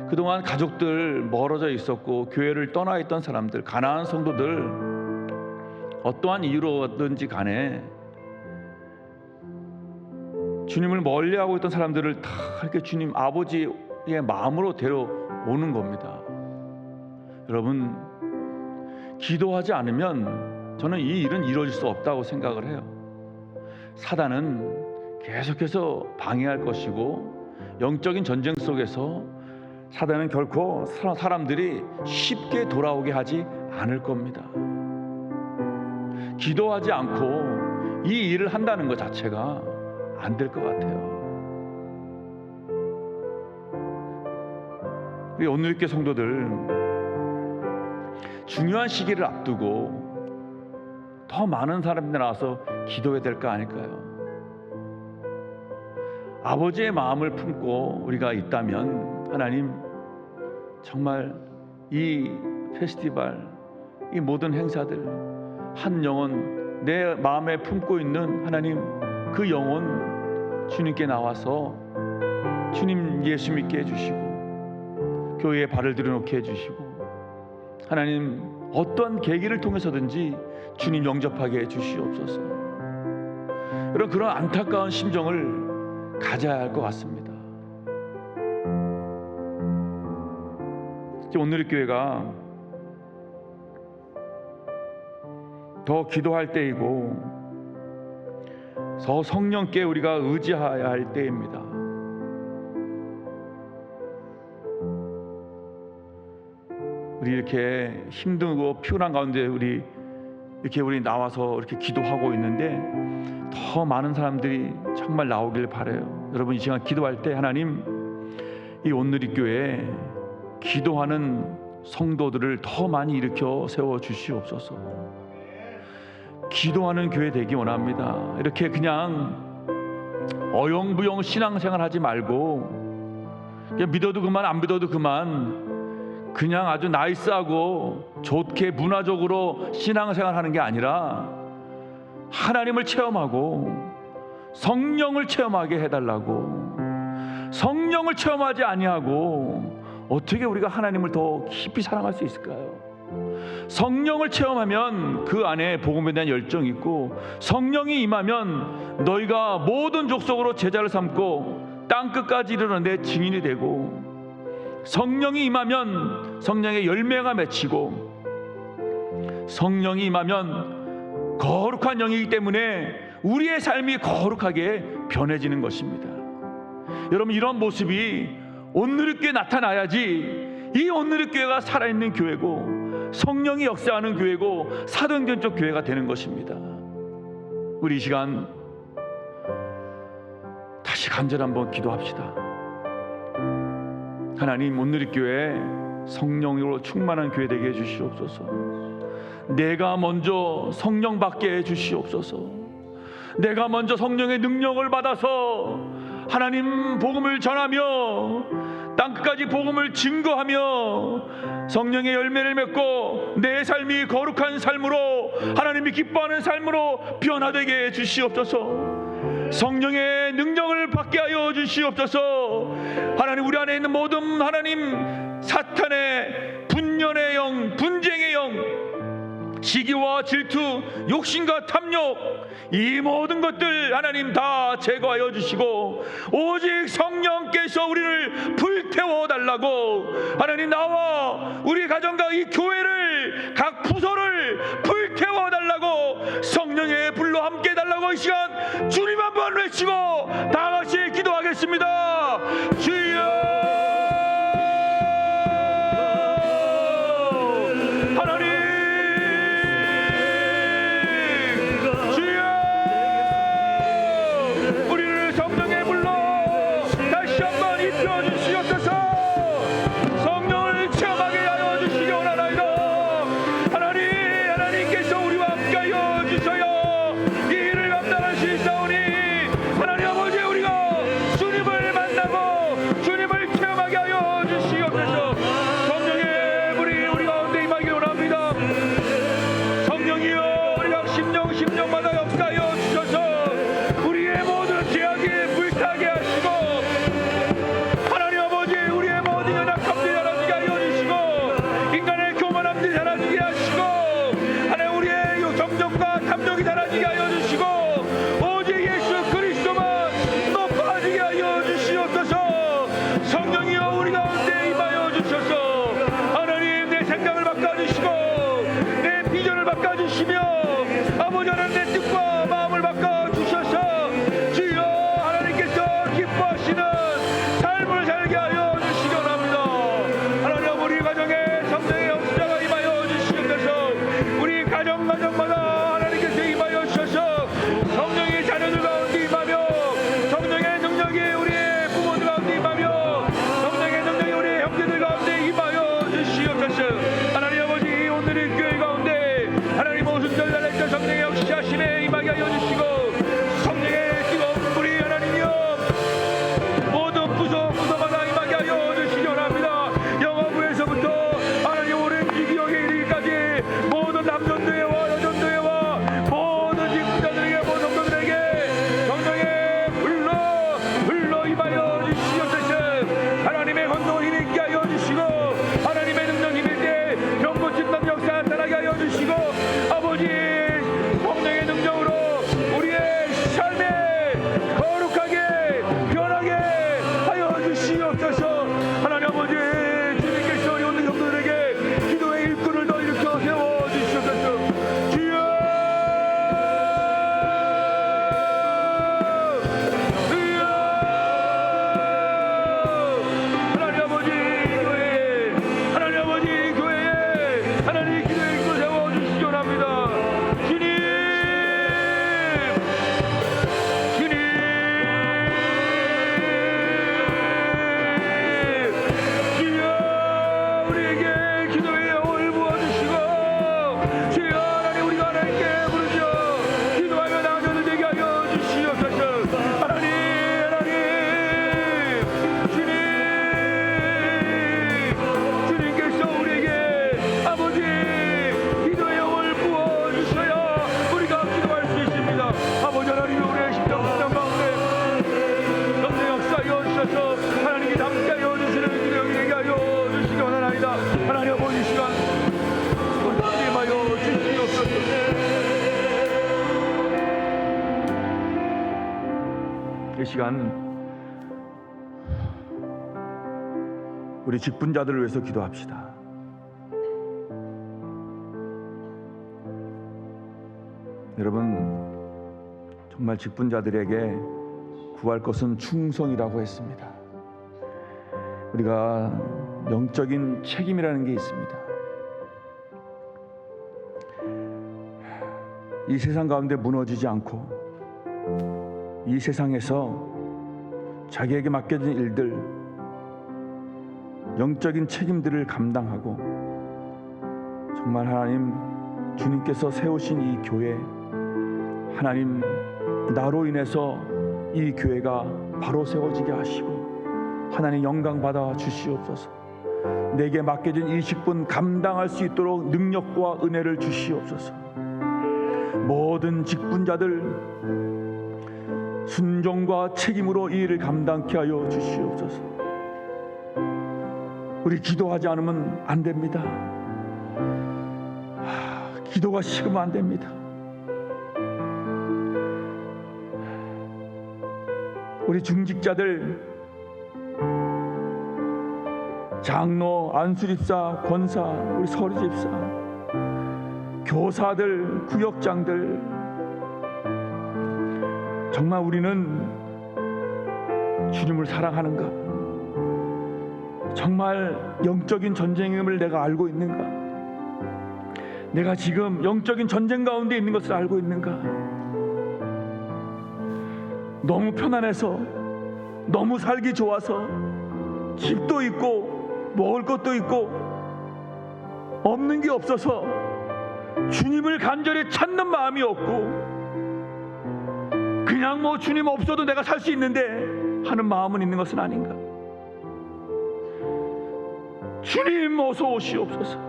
그동안 가족들 멀어져 있었고 교회를 떠나 있던 사람들, 가난한 성도들, 어떠한 이유로든지 간에 주님을 멀리하고 있던 사람들을 다 이렇게 주님 아버지의 마음으로 데려오는 겁니다. 여러분, 기도하지 않으면 저는 이 일은 이루어질 수 없다고 생각을 해요. 사단은 계속해서 방해할 것이고, 영적인 전쟁 속에서 사단은 결코 사람들이 쉽게 돌아오게 하지 않을 겁니다. 기도하지 않고 이 일을 한다는 것 자체가 안 될 것 같아요. 우리 오늘교회 성도들, 중요한 시기를 앞두고 더 많은 사람들이 나와서 기도해야 될 거 아닐까요? 아버지의 마음을 품고 우리가 있다면 하나님 정말 이 페스티벌, 이 모든 행사들, 한 영혼, 내 마음에 품고 있는 하나님 그 영혼 주님께 나와서 주님 예수 믿게 해주시고 교회에 발을 들여놓게 해주시고 하나님 어떠한 계기를 통해서든지 주님 영접하게 해주시옵소서. 여러분, 그런 안타까운 심정을 가져야 할 것 같습니다. 오늘의 교회가 더 기도할 때이고 더 성령께 우리가 의지해야 할 때입니다. 우리 이렇게 힘들고 피곤한 가운데 우리 나와서 이렇게 기도하고 있는데 더 많은 사람들이 정말 나오길 바라요. 여러분, 이 시간 기도할 때 하나님 이 온누리 교회에 기도하는 성도들을 더 많이 일으켜 세워 주시옵소서. 기도하는 교회 되기 원합니다. 이렇게 그냥 어영부영 신앙생활 하지 말고 그냥 믿어도 그만 안 믿어도 그만 그냥 아주 나이스하고 좋게 문화적으로 신앙생활 하는 게 아니라 하나님을 체험하고 성령을 체험하게 해달라고. 성령을 체험하지 아니하고 어떻게 우리가 하나님을 더 깊이 사랑할 수 있을까요? 성령을 체험하면 그 안에 복음에 대한 열정이 있고, 성령이 임하면 너희가 모든 족속으로 제자를 삼고 땅끝까지 이르러 내 증인이 되고, 성령이 임하면 성령의 열매가 맺히고, 성령이 임하면 거룩한 영이기 때문에 우리의 삶이 거룩하게 변해지는 것입니다. 여러분, 이런 모습이 온누리교회에 나타나야지 이 온누리교회가 살아있는 교회고 성령이 역사하는 교회고 사도행전적 교회가 되는 것입니다. 우리 이 시간 다시 간절히 한번 기도합시다. 하나님, 온누리교회 성령으로 충만한 교회 되게 해주시옵소서. 내가 먼저 성령 받게 해주시옵소서. 내가 먼저 성령의 능력을 받아서 하나님 복음을 전하며 땅끝까지 복음을 증거하며 성령의 열매를 맺고 내 삶이 거룩한 삶으로, 하나님이 기뻐하는 삶으로 변화되게 해주시옵소서. 성령의 능력을 받게 하여 주시옵소서. 하나님, 우리 안에 있는 모든 하나님 사탄의 분열의 영, 분쟁의 영, 시기와 질투, 욕심과 탐욕, 이 모든 것들 하나님 다 제거하여 주시고 오직 성령께서 우리를 불태워 달라고, 하나님 나와 우리 가정과 이 교회를, 각 부서를 불태워 달라고, 성령의 불로 함께 해달라고 이 시간 주님 한번 외치고 다 같이 기도하겠습니다. 주여, 우리를 성령의 불로 다시 이 시간 우리 직분자들을 위해서 기도합시다. 여러분, 정말 직분자들에게 구할 것은 충성이라고 했습니다. 우리가 영적인 책임이라는 게 있습니다. 이 세상 가운데 무너지지 않고 이 세상에서 자기에게 맡겨진 일들, 영적인 책임들을 감당하고 정말 하나님 주님께서 세우신 이 교회, 하나님 나로 인해서 이 교회가 바로 세워지게 하시고 하나님 영광 받아 주시옵소서. 내게 맡겨진 이 직분 감당할 수 있도록 능력과 은혜를 주시옵소서. 모든 직분자들 순종과 책임으로 이 일을 감당케 하여 주시옵소서. 우리 기도하지 않으면 안 됩니다. 기도가 식으면 안 됩니다. 우리 중직자들, 장로, 안수집사, 권사, 우리 서리집사, 교사들, 구역장들, 정말 우리는 주님을 사랑하는가? 정말 영적인 전쟁임을 내가 알고 있는가? 내가 지금 영적인 전쟁 가운데 있는 것을 알고 있는가? 너무 편안해서, 너무 살기 좋아서, 집도 있고 먹을 것도 있고 없는 게 없어서 주님을 간절히 찾는 마음이 없고, 그냥 뭐 주님 없어도 내가 살 수 있는데 하는 마음은 있는 것은 아닌가? 주님 어서 오시옵소서.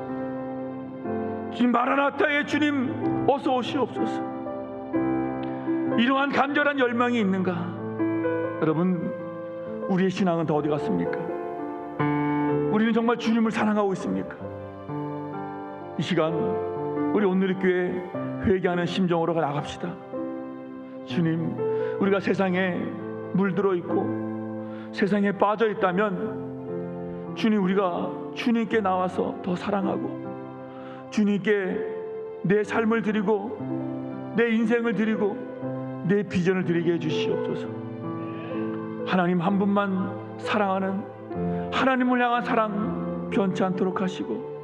주님 마라나타의 주님 어서 오시옵소서. 이러한 간절한 열망이 있는가? 여러분, 우리의 신앙은 다 어디 갔습니까? 우리는 정말 주님을 사랑하고 있습니까? 이 시간 우리 온누리교회 회개하는 심정으로 나갑시다. 주님, 우리가 세상에 물들어 있고 세상에 빠져 있다면 주님, 우리가 주님께 나와서 더 사랑하고 주님께 내 삶을 드리고 내 인생을 드리고 내 비전을 드리게 해주시옵소서. 하나님 한 분만 사랑하는, 하나님을 향한 사랑 변치 않도록 하시고,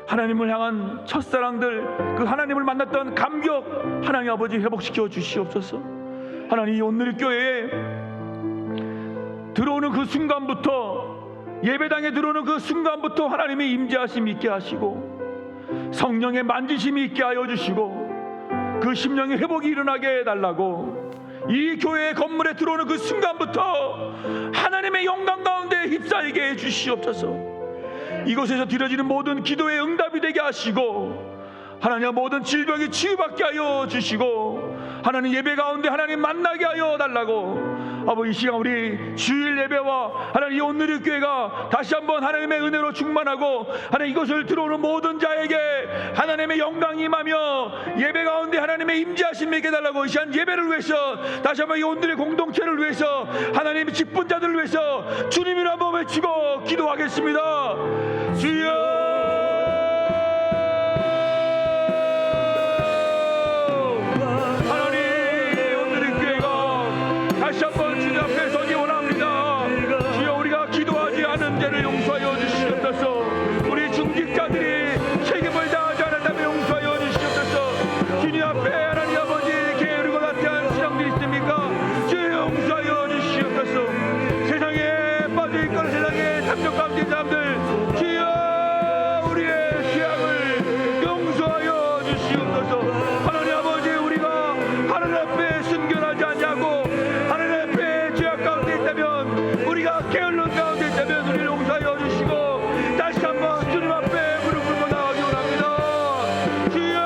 하나님을 향한 첫사랑들, 그 하나님을 만났던 감격 하나님 아버지 회복시켜 주시옵소서. 하나님, 이 온누리교회에 들어오는 그 순간부터, 예배당에 들어오는 그 순간부터 하나님의 임재하심이 있게 하시고 성령의 만지심이 있게 하여 주시고 그 심령의 회복이 일어나게 해달라고, 이 교회의 건물에 들어오는 그 순간부터 하나님의 영광 가운데 휩싸이게 해주시옵소서. 이곳에서 드려지는 모든 기도의 응답이 되게 하시고 하나님, 모든 질병이 치유받게 하여 주시고 하나님 예배 가운데 하나님 만나게 하여 달라고, 아버지 이 시간 우리 주일 예배와 하나님 이 온누리교회가 다시 한번 하나님의 은혜로 충만하고 하나님 이것을 들어오는 모든 자에게 하나님의 영광이 임하며 예배 가운데 하나님의 임재하심이 있게 달라고, 이 시간 예배를 위해서 다시 한번 이 온누리 공동체를 위해서 하나님의 직분자들을 위해서 주님을 한번 외치고 기도하겠습니다. 주여, 다시 한번 주님 앞에 서기 원합니다. 주여, 우리가 기도하지 않은 죄를 용서하여 주시옵소서. 우리 중직자들이 책임을 다하지 않았다면 용서하여 주시옵소서. 주님 앞에 하나님 아버지 게으르고 나태한 신앙들이 있습니까? 주여 용서하여 주시옵소서. 세상에 빠져있거나 세상에 탐욕 가운데 있는 사람들, 주여 우리의 죄악을 용서하여 주시옵소서. 하나님 아버지, 우리가 하나님 앞에 순결하지 않냐고, 우리가 게을른 가운데 있다면 우리를 용서하여 주시고 다시 한번 주님 앞에 무릎 꿇고 나가기 원합니다. 주여,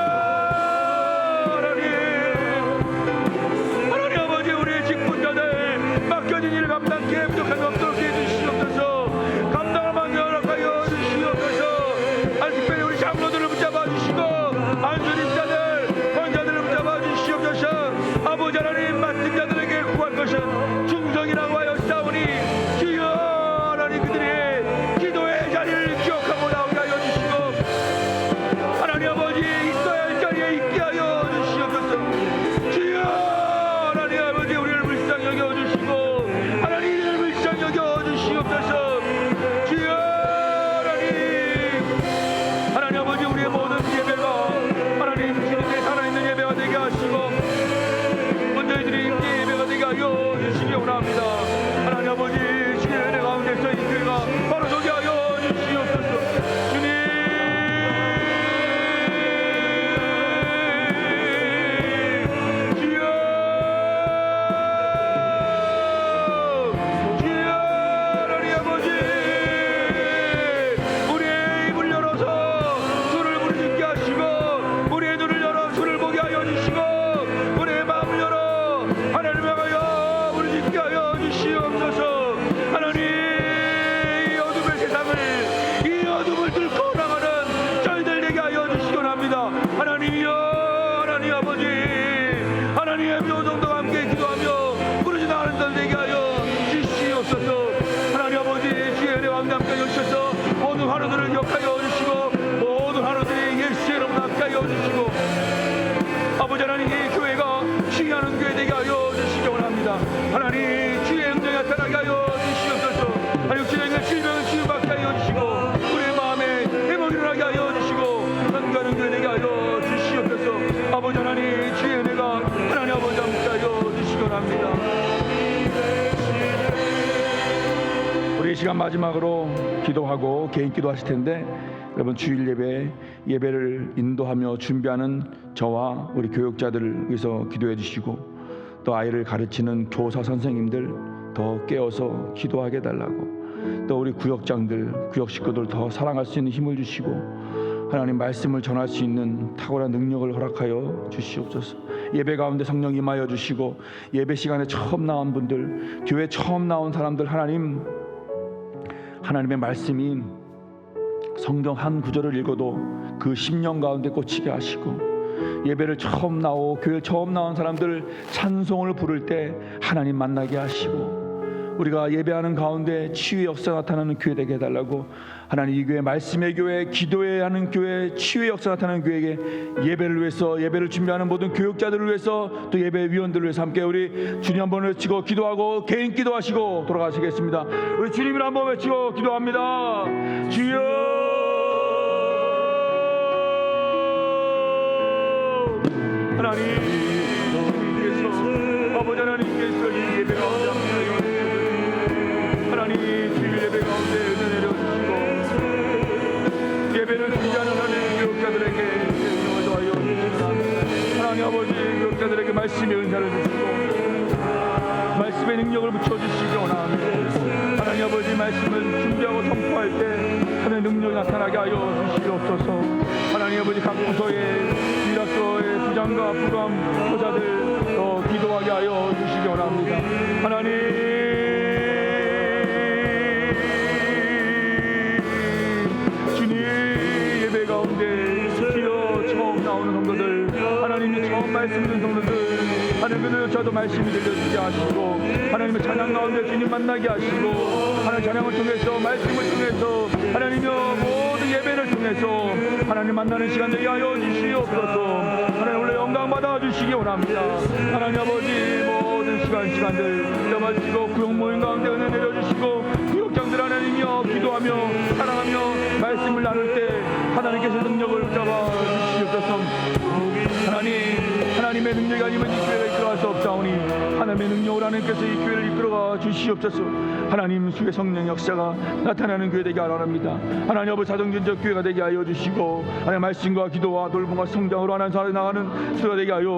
하나님 아버지, 우리의 직분자들 맡겨진 일을 감당케 부족함이 없도록 해주시옵소서. 감당할 만큼 허락하여 주시옵소서. 특별히 우리 장로들을 붙잡아 주시고 안수님자들, 권자들을 붙잡아 주시옵소서. 아버지 하나님, 맡은 자들에게 구할 것은 하나님 주의 영광이 나타나게 하여 주시옵소서. 하나님 주의 영광 질병을 치유받게 하여 주시고 우리의 마음에 회복이 일어나게 하여 주시고 ön가는 교회 되게 하여 주시옵소서. 아버지 하나님 주의 은혜가 하나님 아버지 함께 하여 주시기 원합니다. 우리 이 시간 마지막으로 기도하고 개인 기도하실 텐데 여러분 주일 예배를 인도하며 준비하는 저와 우리 교육자들을 위해서 기도해 주시고 또 아이를 가르치는 교사 선생님들 더 깨어서 기도하게 해달라고 또 우리 구역장들 구역 식구들 더 사랑할 수 있는 힘을 주시고 하나님 말씀을 전할 수 있는 탁월한 능력을 허락하여 주시옵소서. 예배 가운데 성령 임하여 주시고 예배 시간에 처음 나온 분들 교회 처음 나온 사람들 하나님의 말씀이 성경 한 구절을 읽어도 그 심령 가운데 꽂히게 하시고 예배를 처음 나오고 교회 처음 나온 사람들 찬송을 부를 때 하나님 만나게 하시고 우리가 예배하는 가운데 치유의 역사 나타나는 교회 되게 해달라고 하나님 이 교회 말씀의 교회 기도해야 하는 교회 치유의 역사 나타나는 교회에게 예배를 위해서 예배를 준비하는 모든 교육자들을 위해서 또 예배위원들을 위해서 함께 우리 주님 한번 외치고 기도하고 개인 기도하시고 돌아가시겠습니다. 우리 주님을 한번 외치고 기도합니다. 주여 하나님 주님께서 아버지 하나님께서 이 예배 가운데 하나님 주일 예배 가운데 은혜 내려주시고 예배를 준비하는 하나님 교육자들에게 은혜를 더하여 주시옵소서. 하나님 아버지 교육자들에게 말씀의 은사를 주시고 말씀의 능력을 붙여주시기 원합니다. 하나님 아버지 말씀을 준비하고 선포할 때 하나님의 능력이 나타나게 하여 주시옵소서. 하나님 아버지 각 부서의 일학교의 부장과 부감 교사들 더 기도하게 하여 주시기 원합니다. 하나님 하나님이 처음 말씀 듣는 성도들 하나님 저도 말씀이 들려주게 하시고 하나님의 찬양 가운데 주님 만나게 하시고 하나님 찬양을 통해서 말씀을 통해서 하나님의 모든 예배를 통해서 하나님 만나는 시간 되게 하여 주시옵소서. 하나님 원래 영광 받아 주시기 원합니다. 하나님 아버지 모든 시간들 잡아주시고 구역 모임 가운데 은혜 내려주시고 구역장들 하나님이여 기도하며 사랑하며 말씀을 나눌 때 하나님께서 능력을 붙잡아 주시옵소서. 하나님의 능력이 아니면 이 교회가 이끌어갈 수 없사오니 하나님의 능력으로 하나님께서 이 교회를 이끌어가 주시옵소서. 하나님 주의 성령 역사가 나타나는 교회 되게 하랍니다. 하나님 아버지 사정전적 교회가 되게 하여 주시고 하나님 말씀과 기도와 돌봄과 성장으로 하나님 살아나가는 교회가 되게 하여